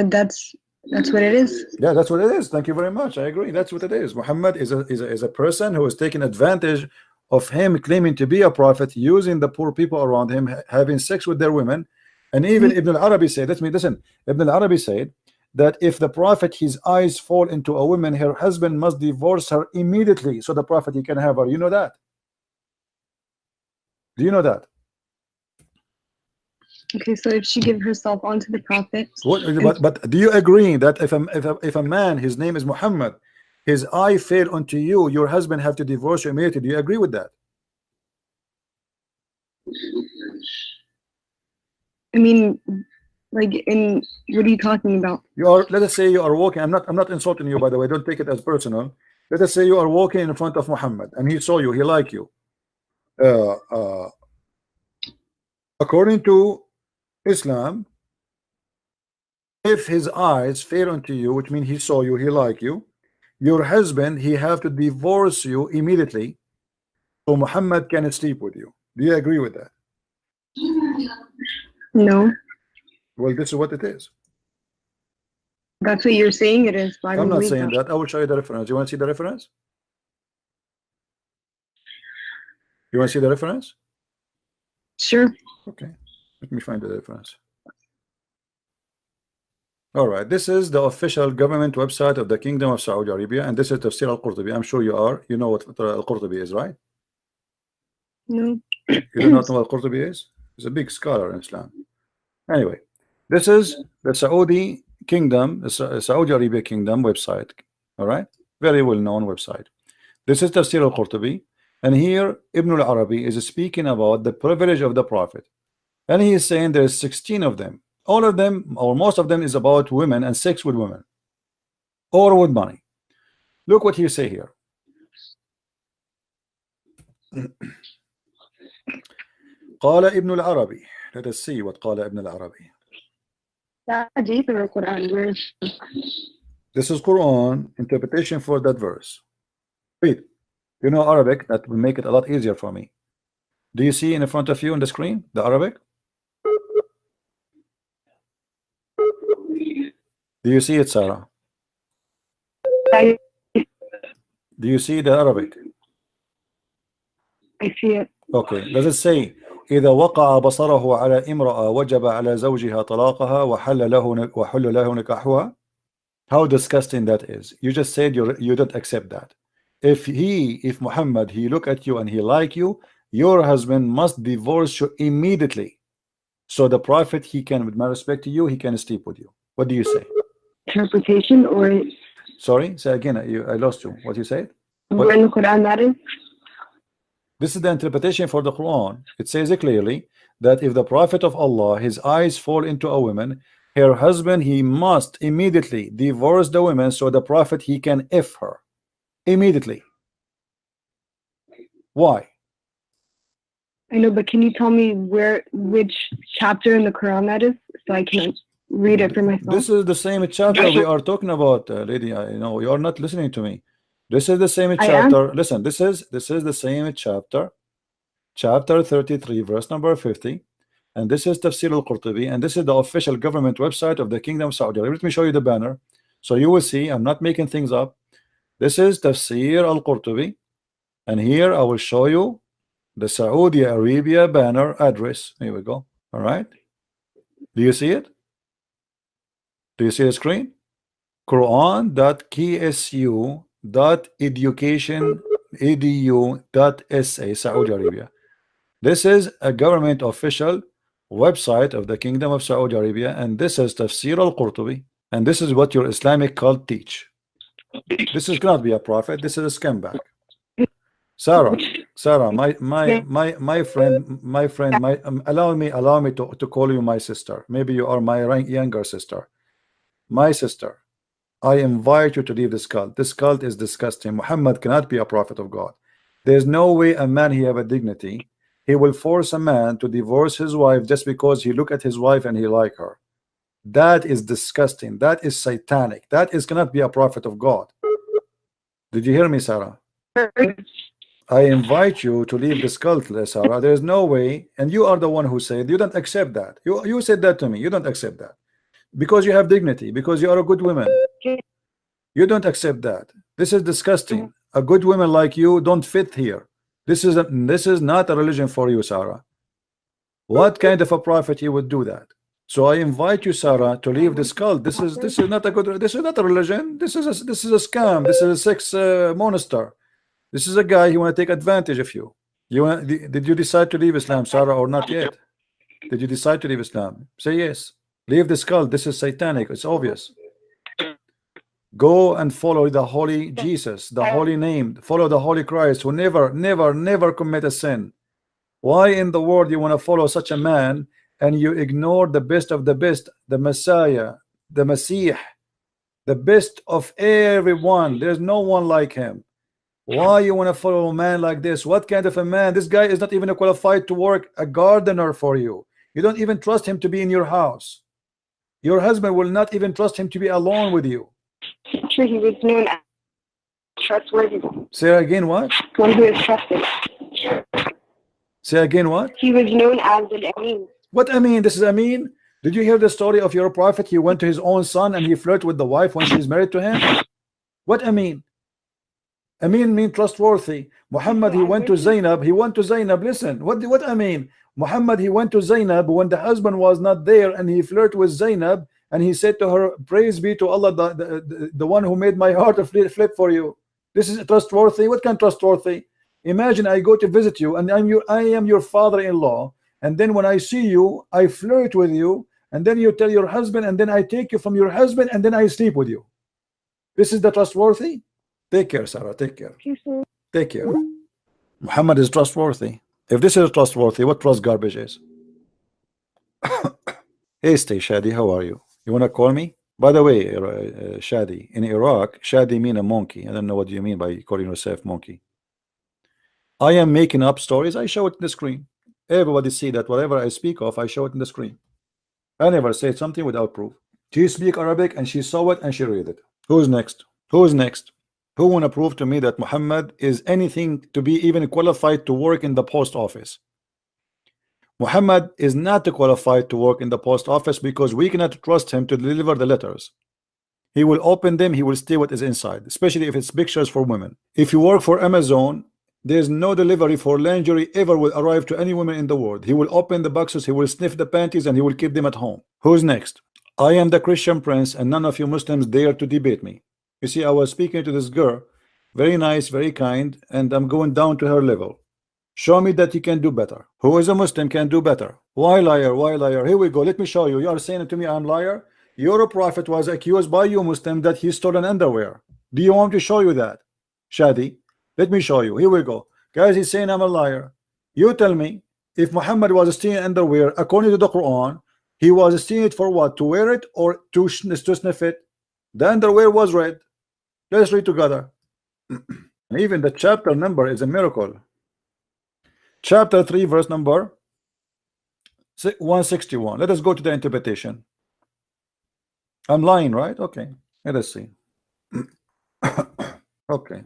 what it is. Yeah, that's what it is. Thank you very much. I agree. That's what it is. Muhammad is a person who is taking advantage of him claiming to be a prophet, using the poor people around him, having sex with their women. And even Ibn al-Arabi said, listen, Ibn al-Arabi said that if the prophet, his eyes fall into a woman, her husband must divorce her immediately so the prophet he can have her. You know that? Do you know that? Okay, so if she give herself onto the prophet, but do you agree that if a man, his name is Muhammad, his eye fell onto you, your husband have to divorce you immediately? Do you agree with that? I mean, like, in what are you talking about? You are, let us say you are walking. I'm not insulting you, by the way. Don't take it as personal. Let us say you are walking in front of Muhammad and he saw you, he liked you. According to Islam, if his eyes fell onto you, which means he saw you, he liked you, your husband, he have to divorce you immediately so Muhammad can sleep with you. Do you agree with that? No. Well, this is what it is. That's what you're saying it is. I'm not saying that. I will show you the reference. You want to see the reference? You want to see the reference? Sure. Okay. Let me find the reference. All right. This is the official government website of the Kingdom of Saudi Arabia, and this is Tafsir al-Qurtubi. I'm sure you know what al-Qurtubi is, right? No. You do not know what al-Qurtubi is? He's a big scholar in Islam. Anyway, this is the Saudi Kingdom, the Saudi Arabia Kingdom website. All right, very well-known website. This is Tafsir al-Qurtubi, and here Ibn al-Arabi is speaking about the privilege of the Prophet, and he is saying there's 16 of them. All of them, or most of them, is about women and sex with women, or with money. Look what he say here. قال ابن العربي. Let us see what قال ابن العربي. Hadith or Quran? This is Quran interpretation for that verse. Read. You know Arabic, that will make it a lot easier for me. Do you see in front of you on the screen the Arabic? Do you see it, Sarah? Do you see the Arabic? I see it. Okay, does it say إذا وقع بصره على امرأة وجب على زوجها طلاقها وحل له نكاحها? How disgusting that is. You just said you don't accept that. If Muhammad, he look at you and he like you, your husband must divorce you immediately. So the Prophet, he can, with my respect to you, he can sleep with you. What do you say? Interpretation or? Sorry, say again. I lost you. What you said? Where in the Quran that is? This is the interpretation for the Quran. It says clearly that if the Prophet of Allah, his eyes fall into a woman, her husband, he must immediately divorce the woman, so the Prophet, he can F her immediately. Why? I know, but can you tell me which chapter in the Quran that is, so I can read it for myself? This is the same chapter we are talking about, lady. You know, you are not listening to me. This is the same chapter. Listen, this is the same chapter, chapter 33, verse number 50. And this is Tafsir al-Qurtubi, and this is the official government website of the Kingdom of Saudi Arabia. Let me show you the banner, so you will see I'm not making things up. This is Tafsir al-Qurtubi, and here I will show you the Saudi Arabia banner address. Here we go. All right. Do you see it? Do you see the screen? Quran.ksu.education.edu.sa, Saudi Arabia. This is a government official website of the Kingdom of Saudi Arabia, and this is Tafsir al-Qurtubi, and this is what your Islamic cult teach. This is cannot be a prophet. This is a scumbag. Sarah, my friend, allow me to call you my sister. Maybe you are my younger sister. My sister, I invite you to leave this cult. This cult is disgusting. Muhammad cannot be a prophet of God. There's no way a man, he have a dignity. He will force a man to divorce his wife just because he look at his wife and he like her. That is disgusting. That is satanic. That is cannot be a prophet of God. Did you hear me, Sarah? I invite you to leave this cult, Sarah. There is no way, and you are the one who said you don't accept that. You said that to me. You don't accept that because you have dignity, because you are a good woman. You don't accept that. This is disgusting. A good woman like you don't fit here. This is not a religion for you, Sarah. What kind of a prophet you would do that? So I invite you, Sarah, to leave this cult. This is not a good. This is not a religion. This is a scam. This is a sex monster. This is a guy who want to take advantage of you. Did you decide to leave Islam, Sarah, or not yet? Did you decide to leave Islam? Say yes. Leave this cult. This is satanic. It's obvious. Go and follow the holy Jesus, the holy name. Follow the holy Christ, who never commit a sin. Why in the world you want to follow such a man and you ignore the best of the best, the Messiah, the Messiah, the best of everyone? There's no one like him. Why you want to follow a man like this? What kind of a man? This guy is not even qualified to work a gardener for you. You don't even trust him to be in your house. Your husband will not even trust him to be alone with you. Sure, he was known as trustworthy. Say again what? One who is trusted. Say again what? He was known as an Amin. What Amin? This is Amin? Did you hear the story of your prophet? He went to his own son and he flirted with the wife when she's married to him. What Amin? Amin means trustworthy. Muhammad, he went to Zainab. Listen, what I mean? Muhammad, he went to Zainab when the husband was not there, and he flirted with Zainab, and he said to her, "Praise be to Allah, the one who made my heart flip for you." This is trustworthy. What kind of trustworthy? Imagine I go to visit you, and I am your father-in-law, and then when I see you, I flirt with you, and then you tell your husband, and then I take you from your husband, and then I sleep with you. This is the trustworthy. Take care, Sarah. Take care. Take care. Muhammad is trustworthy. If this is trustworthy, what trust garbage is? Hey, stay Shadi. How are you? You want to call me? By the way, Shadi, in Iraq, Shadi mean a monkey. I don't know what you mean by calling yourself monkey. I am making up stories. I show it in the screen. Everybody see that whatever I speak of, I show it in the screen. I never said something without proof. She speak Arabic and she saw it and she read it. Who's next? Who's next? Who want to prove to me that Muhammad is anything to be even qualified to work in the post office? Muhammad is not qualified to work in the post office because we cannot trust him to deliver the letters. He will open them, he will steal what is inside, especially if it's pictures for women. If you work for Amazon, There's no delivery for lingerie ever will arrive to any woman in the world. He will open the boxes, he will sniff the panties, and he will keep them at home. Who's next? I am the Christian prince, and none of you Muslims dare to debate me. You see, I was speaking to this girl, very nice, very kind, and I'm going down to her level. Show me that you can do better. Who is a Muslim can do better? Why liar? Why liar? Here we go. Let me show you. You are saying to me I'm liar. Your prophet was accused by you Muslim that he stole an underwear. Do you want to show you that? Shadi, let me show you. Here we go. Guys, he's saying I'm a liar. You tell me, if Muhammad was stealing underwear, according to the Quran, he was stealing it for what? To wear it or to sniff it? The underwear was red. Let's read together. Even the chapter number is a miracle. Chapter 3, verse number 161. Let us go to the interpretation. I'm lying, right? Okay. Let us see. Okay.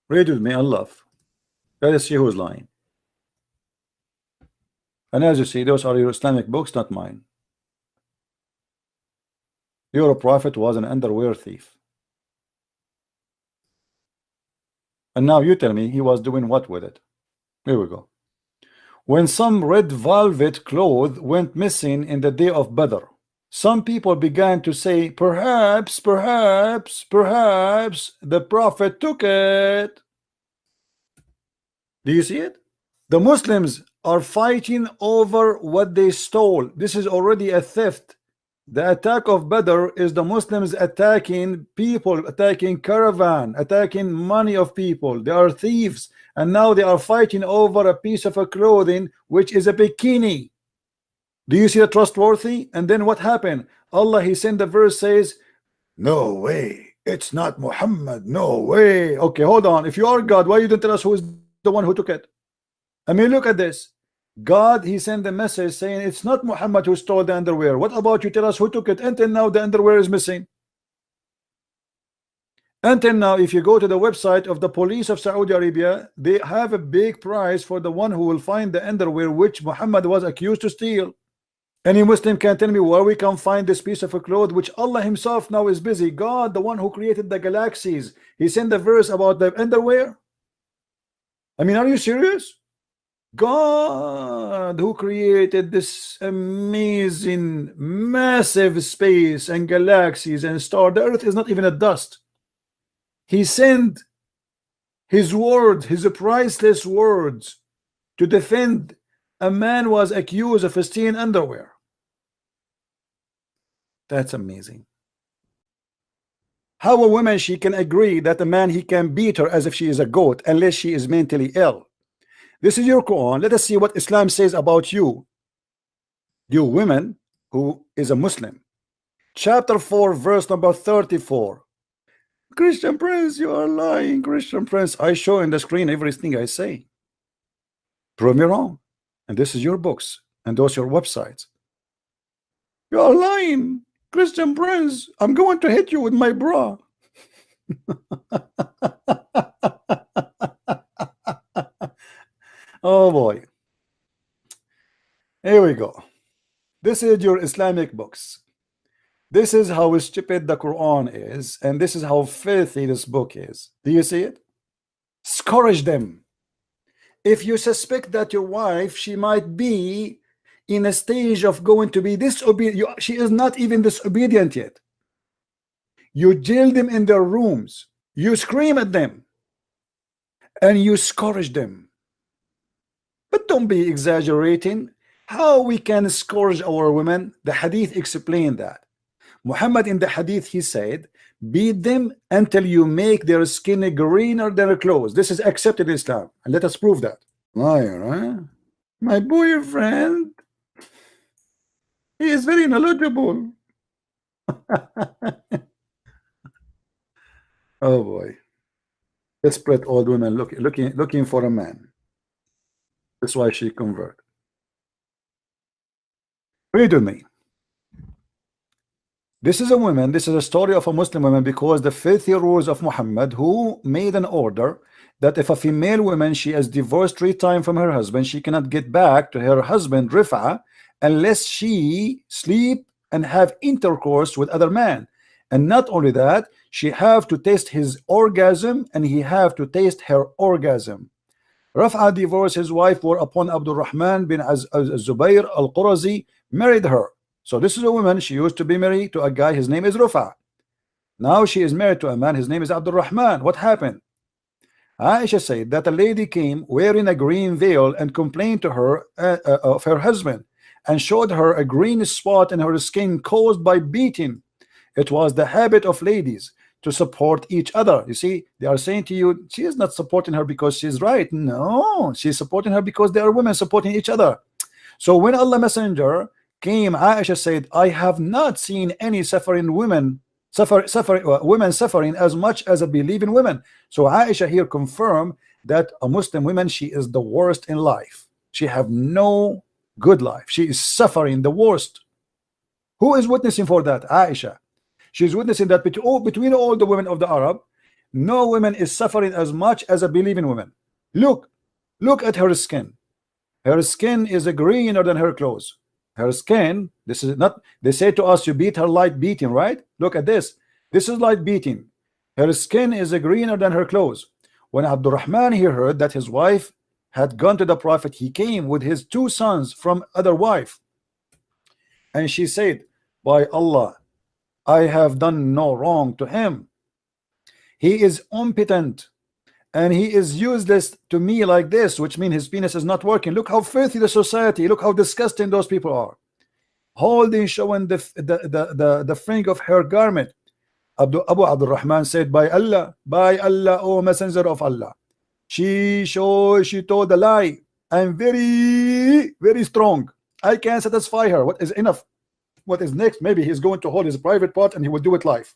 Read with me, Allah. Let us see who's lying. And as you see, those are your Islamic books, not mine. Your prophet was an underwear thief. And now you tell me he was doing what with it? Here we go. When some red velvet cloth went missing in the day of Badr, some people began to say, perhaps the prophet took it. Do you see it? The Muslims are fighting over what they stole. This is already a theft. The attack of Badr is the Muslims attacking people, attacking caravan, attacking money of people. They are thieves, and now they are fighting over a piece of a clothing which is a bikini. Do you see the trustworthy? And then what happened? Allah, he sent the verse says, no way, it's not Muhammad, no way. Okay, hold on. If you are God, why you don't tell us who is the one who took it? I mean, look at this. God, he sent the message saying it's not Muhammad who stole the underwear. What about you tell us who took it? Until now the underwear is missing. Until now, if you go to the website of the police of Saudi Arabia, they have a big prize for the one who will find the underwear which Muhammad was accused to steal. Any Muslim can tell me where we can find this piece of a cloth which Allah himself now is busy. God, the one who created the galaxies, he sent the verse about the underwear. I mean, are you serious? God, who created this amazing massive space and galaxies and stars, the earth is not even a dust. He sent his words, his priceless words, to defend a man who was accused of stealing underwear. That's amazing. How a woman, she can agree that a man, he can beat her as if she is a goat unless she is mentally ill. This is your Quran. Let us see what Islam says about you, you women who is a Muslim. Chapter 4, verse number 34. Christian Prince, you are lying. Christian Prince, I show in the screen everything I say. Prove me wrong. And this is your books and those your websites. You are lying. Christian Prince, I'm going to hit you with my bra. Oh boy. Here we go. This is your Islamic books. This is how stupid the Quran is, and this is how filthy this book is. Do you see it? Scourge them. If you suspect that your wife, she might be in a stage of going to be disobedient, she is not even disobedient yet. You jail them in their rooms, you scream at them, and you scourge them. But don't be exaggerating. How we can scourge our women? The hadith explained that. Muhammad in the hadith, he said, beat them until you make their skin greener than their clothes. This is accepted in Islam, and let us prove that. Liar, huh? My boyfriend, he is very knowledgeable. Oh boy. Desperate old woman looking for a man. That's why she converted. Read with me. This is a woman, this is a story of a Muslim woman, because the filthy rules of Muhammad, who made an order that if a female woman, she is divorced 3 times from her husband, she cannot get back to her husband Rifa unless she sleep and have intercourse with other men. And not only that, she have to taste his orgasm and he have to taste her orgasm. Raf'a divorced his wife, whereupon Abdul Rahman bin Zubayr al-Qurazi married her. So this is a woman, she used to be married to a guy, his name is Raf'a. Now she is married to a man, his name is Abdul Rahman. What happened? Aisha said that a lady came wearing a green veil and complained to her of her husband, and showed her a green spot in her skin caused by beating. It was the habit of ladies to support each other. You see, they are saying to you, she is not supporting her because she's right. No, she's supporting her because they are women supporting each other. So when Allah Messenger came, Aisha said, I have not seen any suffering women women suffering as much as a believing women. So Aisha here confirmed that a Muslim woman, she is the worst in life. She have no good life. She is suffering the worst. Who is witnessing for that? Aisha. She's witnessing that between all the women of the Arab, no woman is suffering as much as a believing woman. Look at her skin. Her skin is greener than her clothes. Her skin, this is not, they say to us, you beat her light beating, right? Look at this. This is light beating. Her skin is greener than her clothes. When Abdurrahman here heard that his wife had gone to the Prophet, he came with his 2 sons from other wife. And she said, by Allah, I have done no wrong to him. He is impotent and he is useless to me like this, which means his penis is not working. Look how filthy the society, look how disgusting those people are. Holding, showing the fringe of her garment. Abu Abdul Rahman said, by Allah, O Messenger of Allah, she told a lie. I'm very, very strong. I can't satisfy her. What is enough? What is next? Maybe he's going to hold his private part and he will do it live.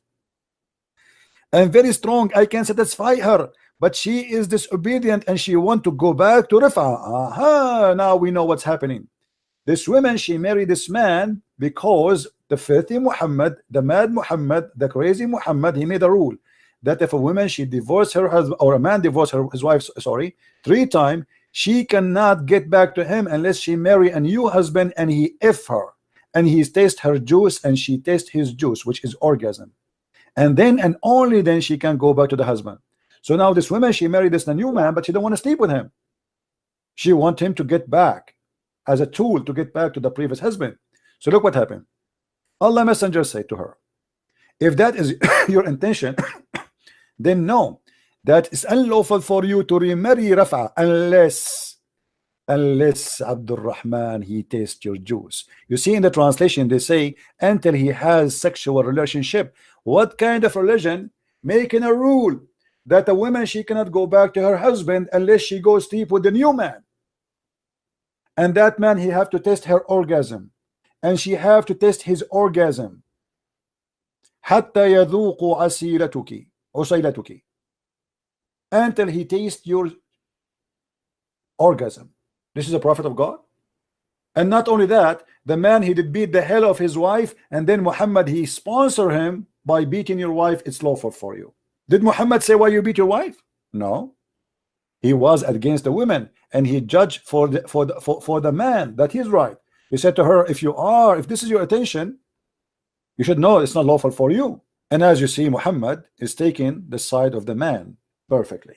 I'm very strong. I can satisfy her, but she is disobedient and she want to go back to Rif'a. Aha, now we know what's happening. This woman, she married this man because the filthy Muhammad, the mad Muhammad, the crazy Muhammad, he made a rule that if a woman, she divorced her husband, or a man divorced his wife, sorry, 3 times, she cannot get back to him unless she marry a new husband and he F her. And he tastes her juice and she tastes his juice, which is orgasm. And then and only then she can go back to the husband. So now this woman, she married this new man, but she don't want to sleep with him. She wants him to get back as a tool to get back to the previous husband. So look what happened. Allah Messenger said to her, if that is your intention, then know that it's unlawful for you to remarry Raf'a unless Abdul Rahman, he tastes your juice. You see in the translation they say until he has sexual relationship. What kind of religion making a rule that a woman, she cannot go back to her husband unless she goes sleep with the new man, and that man, he have to test her orgasm and she have to test his orgasm حتى يذوق عسيلتك until he tastes your orgasm. This is a prophet of God. And not only that, the man, he did beat the hell of his wife, and then Muhammad, he sponsor him by beating your wife. It's lawful for you. Did Muhammad say why you beat your wife? No. He was against the women, and he judged for the man that he's right. He said to her, if this is your attention, you should know it's not lawful for you. And as you see, Muhammad is taking the side of the man perfectly.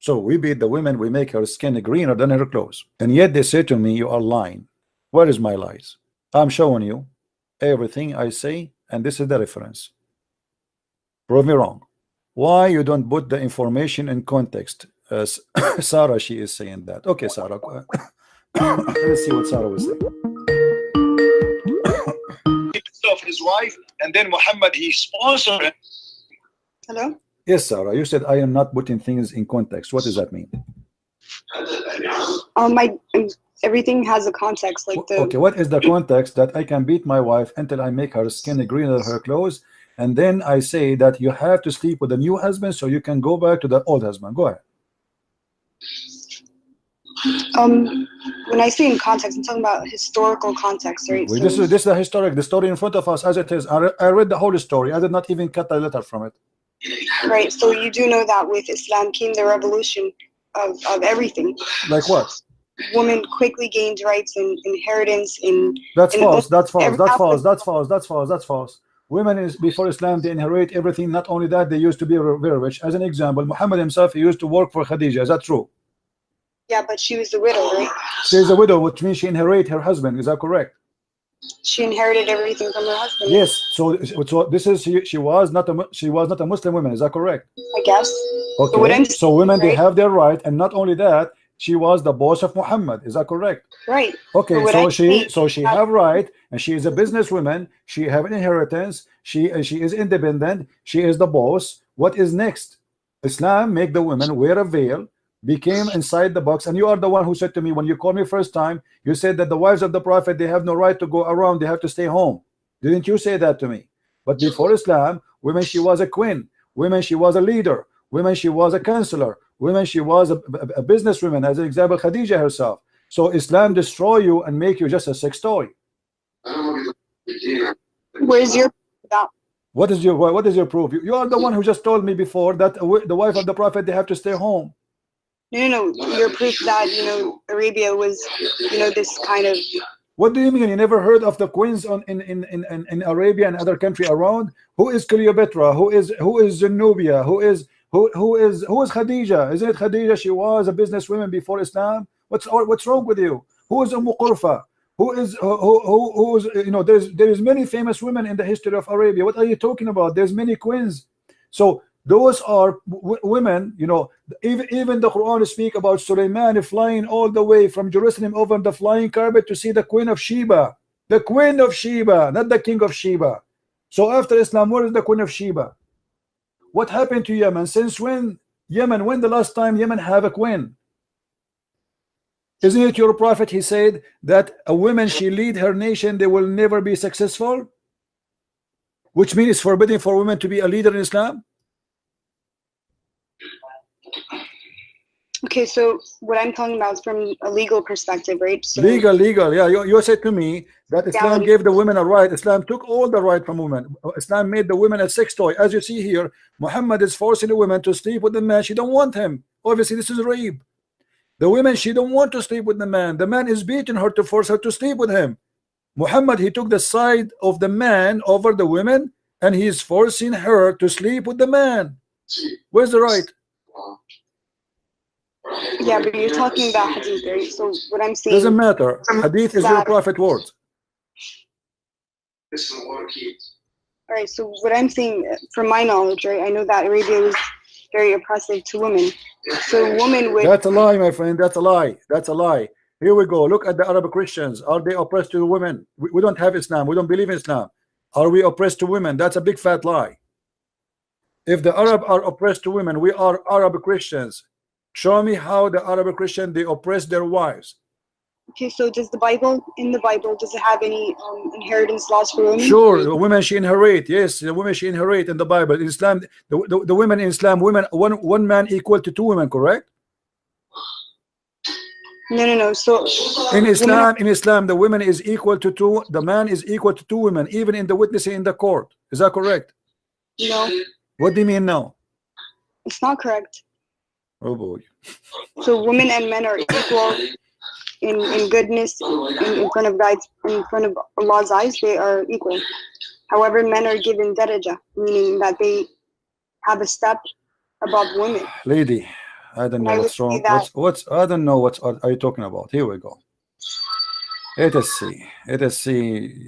So we beat the women, we make her skin greener than her clothes. And yet they say to me, you are lying. Where is my lies? I'm showing you everything I say, and this is the reference. Prove me wrong. Why you don't put the information in context? Sarah, she is saying that. Okay, Sarah. Let's see what Sarah was saying. Of his wife, and then Muhammad, he sponsored it. Hello? Yes, Sarah, you said I am not putting things in context. What does that mean? Everything has a context. Okay, what is the context that I can beat my wife until I make her skin greener than her clothes, and then I say that you have to sleep with a new husband so you can go back to the old husband? Go ahead. When I say in context, I'm talking about historical context, right? This is the historic, the story in front of us as it is. I read the whole story. I did not even cut a letter from it. Right, so you do know that with Islam came the revolution of everything. Like what? Women quickly gained rights and inheritance in. That's false. That's false. Women before Islam, they inherit everything. Not only that, they used to be very rich. As an example, Muhammad himself, he used to work for Khadija. Is that true? Yeah, but she was a widow, right? She is a widow, which means she inherited her husband. Is that correct? She inherited everything from her husband. Yes. So this is she was not a Muslim woman. Is that correct? I guess. Okay. So women, they have their right, and not only that, she was the boss of Muhammad. Is that correct? Right. Okay. So she have right, and she is a businesswoman. She have an inheritance. She is independent. She is the boss. What is next? Islam make the women wear a veil, became inside the box. And you are the one who said to me when you called me first time, you said that the wives of the Prophet, they have no right to go around, they have to stay home. Didn't you say that to me? But before Islam, women, she was a queen. Women, she was a leader. Women, she was a counselor. Women, she was a businesswoman, as an example, Khadija herself. So Islam destroy you and make you just a sex toy. Where's your about? What is your proof? You are the one who just told me before that the wife of the Prophet, they have to stay home. No. Your proof that Arabia was this kind of. What do you mean? You never heard of the queens in Arabia and other country around? Who is Cleopatra? Who is Zenobia? Who is Khadija? Isn't it Khadija? She was a businesswoman before Islam. What's wrong with you? Who is Qurfa? Who's there is many famous women in the history of Arabia. What are you talking about? There's many queens. So those are women. Even the Quran speak about Sulaiman flying all the way from Jerusalem over the flying carpet to see the Queen of Sheba. The Queen of Sheba, not the King of Sheba. So after Islam, where is the Queen of Sheba? What happened to Yemen? Since when when the last time Yemen have a queen? Isn't it your prophet? He said that a woman, she lead her nation, they will never be successful, which means it's forbidden for women to be a leader in Islam. Okay, so what I'm talking about is from a legal perspective, right? So legal, yeah. You said to me that Islam gave the women a right. Islam took all the right from women. Islam made the women a sex toy. As you see here, Muhammad is forcing the women to sleep with the man. She don't want him. Obviously, this is rape. The women, she don't want to sleep with the man. The man is beating her to force her to sleep with him. Muhammad, he took the side of the man over the women, and he is forcing her to sleep with the man. Where's the right? Yeah, but you're talking about hadith, right? So what I'm saying doesn't matter. Hadith is your prophet words. All right, so what I'm saying, from my knowledge, right, I know that Arabia was very oppressive to women. So women would. That's a lie, my friend. That's a lie. That's a lie. Here we go. Look at the Arab Christians. Are they oppressed to women? We don't have Islam. We don't believe in Islam. Are we oppressed to women? That's a big fat lie. If the Arab are oppressed to women, we are Arab Christians. Show me how the Arab Christian, they oppress their wives. Okay, so does in the Bible, does it have any inheritance laws for women? Sure, the women she inherit. Yes, the women she inherit in the Bible. In Islam, the women in Islam, one man equal to two women, correct? No. So in Islam, the woman is equal to two. The man is equal to two women, even in the witnessing in the court. Is that correct? No. What do you mean no? It's not correct. Oh boy. So women and men are equal in goodness in front of God's, in front of Allah's eyes. They are equal. However, men are given daraja, meaning that they have a step above women. Lady, I don't know what's wrong. I don't know what are you talking about. Here we go. Let us see.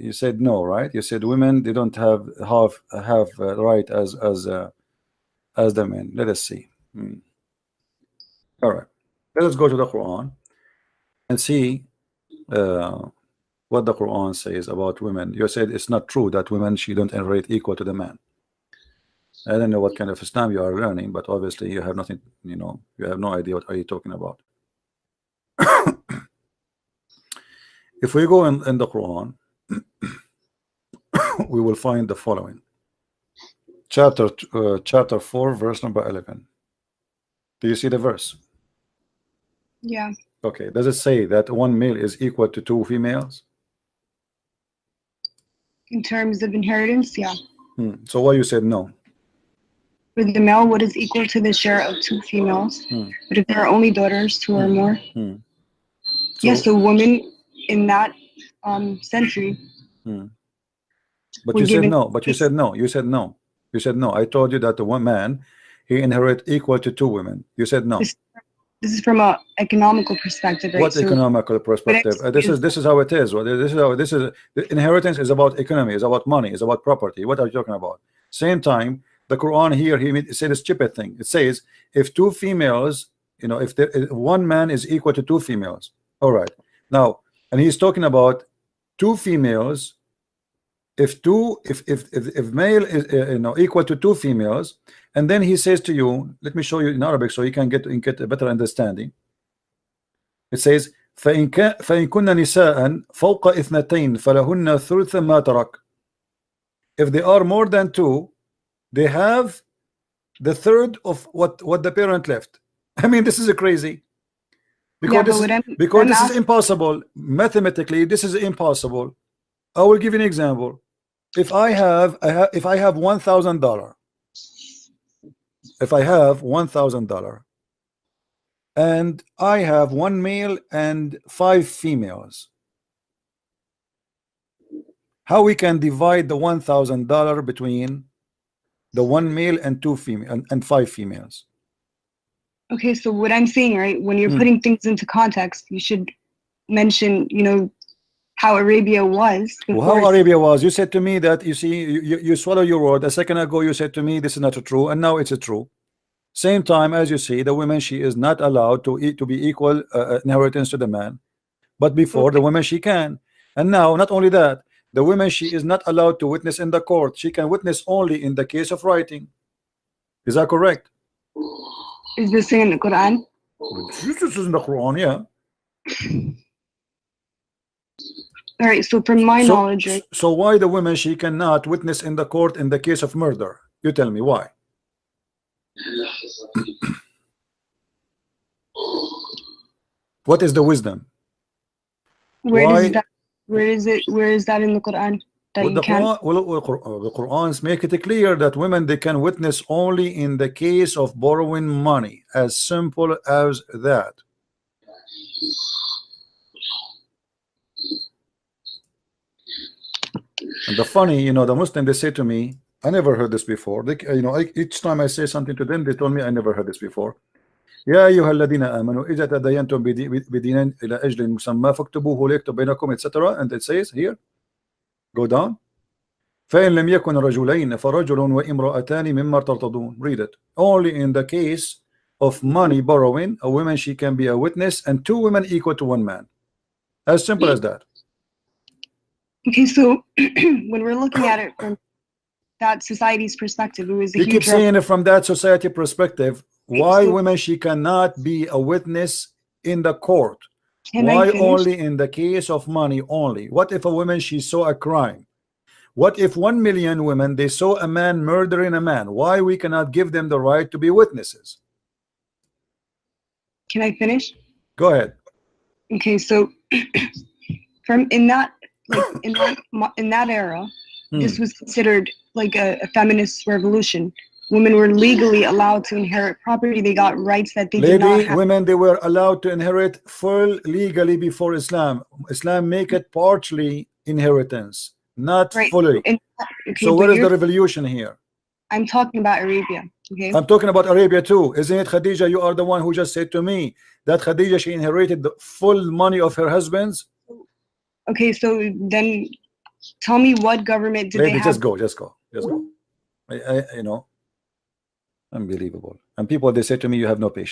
You said no, right? You said women, they don't have right as the men. Let us see. All right, let us go to the Quran and see what the Quran says about women. You said it's not true that women, she don't inherit equal to the man. I don't know what kind of Islam you are learning, but obviously you have nothing, you have no idea what are you talking about. If we go in the Quran, we will find the following. Chapter 4, verse number 11. Do you see the verse? Yeah. Okay. Does it say that one male is equal to two females? In terms of inheritance, yeah. So why you said no? For the male, what is equal to the share of two females? But if there are only daughters, two or more. Yes, so women in that century. But you said no. But you said no. You said no. You said no. I told you that the one man, he inherit equal to two women. You said no. this is from a economical perspective, right? What economical perspective? This is how it is. This is the inheritance is about economy, is about money, is about property. What are you talking about? Same time, the Quran here he said a stupid thing. It says if two females, you know, if one man is equal to two females. All right, now, and he's talking about two females. If male is you know, equal to two females, and then he says to you, let me show you in Arabic so you can get a better understanding. It says فإن كن نساء فوق اثنتين فلهن ثلث ما ترك. If they are more than two, they have the third of what the parent left. I mean, this is crazy, because this is impossible mathematically. This is impossible. I will give you an example. If I have $1,000, if I have $1,000, and I have one male and 5 females, how we can divide the $1,000 between the one male and 2 female and 5 females? Okay, so what I'm saying, right, when you're putting things into context, you should mention, you know, how Arabia was. Well, how Arabia was? You said to me that, you see, you swallow your word. A second ago you said to me this is not true, and now it's true. Same time, as you see, the woman, she is not allowed to be equal inheritance to the man, but before the woman she can. And now, not only that, the woman, she is not allowed to witness in the court. She can witness only in the case of writing. Is that correct? Is this in the Quran? This is in the Quran, yeah. All right, so from my knowledge, right? So why the woman, she cannot witness in the court in the case of murder? You tell me why. What is the wisdom? Where is that in the Quran? That the Quran make it clear that women, they can witness only in the case of borrowing money. As simple as that. And the funny, you know, the Muslim, they say to me, I never heard this before. They, you know, each time I say something to them, they told me I never heard this before. يا أيها الذين آمنوا إذا تداينتم بدين إلى أجل مسمى فاكتبوه ليكتب بينكم, etc. And it says here, go down. فإن لم يكن رجلين فرجل وامرأتان مما ترتضون. Read it. Only in the case of money borrowing, a woman, she can be a witness, and 2 women equal to 1 man. As simple as that. Okay, so when we're looking at it from that society's perspective, it was a you keep saying it from that society perspective. Why women, she cannot be a witness in the court? Why only in the case of money only? What if a woman, she saw a crime? What if 1 million women, they saw a man murdering a man? Why we cannot give them the right to be witnesses? Can I finish? Go ahead. Okay, so from in that era, this was considered like a feminist revolution. Women were legally allowed to inherit property. They got rights that they did not have. Women, they were allowed to inherit full legally before Islam. Islam make it partially inheritance, not fully. Okay, so where is the revolution here? I'm talking about Arabia. Okay. I'm talking about Arabia too. Isn't it, Khadija? You are the one who just said to me that Khadija, she inherited the full money of her husband's. Okay, so then tell me what government did they have? Just go. You know, unbelievable. And people, they say to me, you have no patience.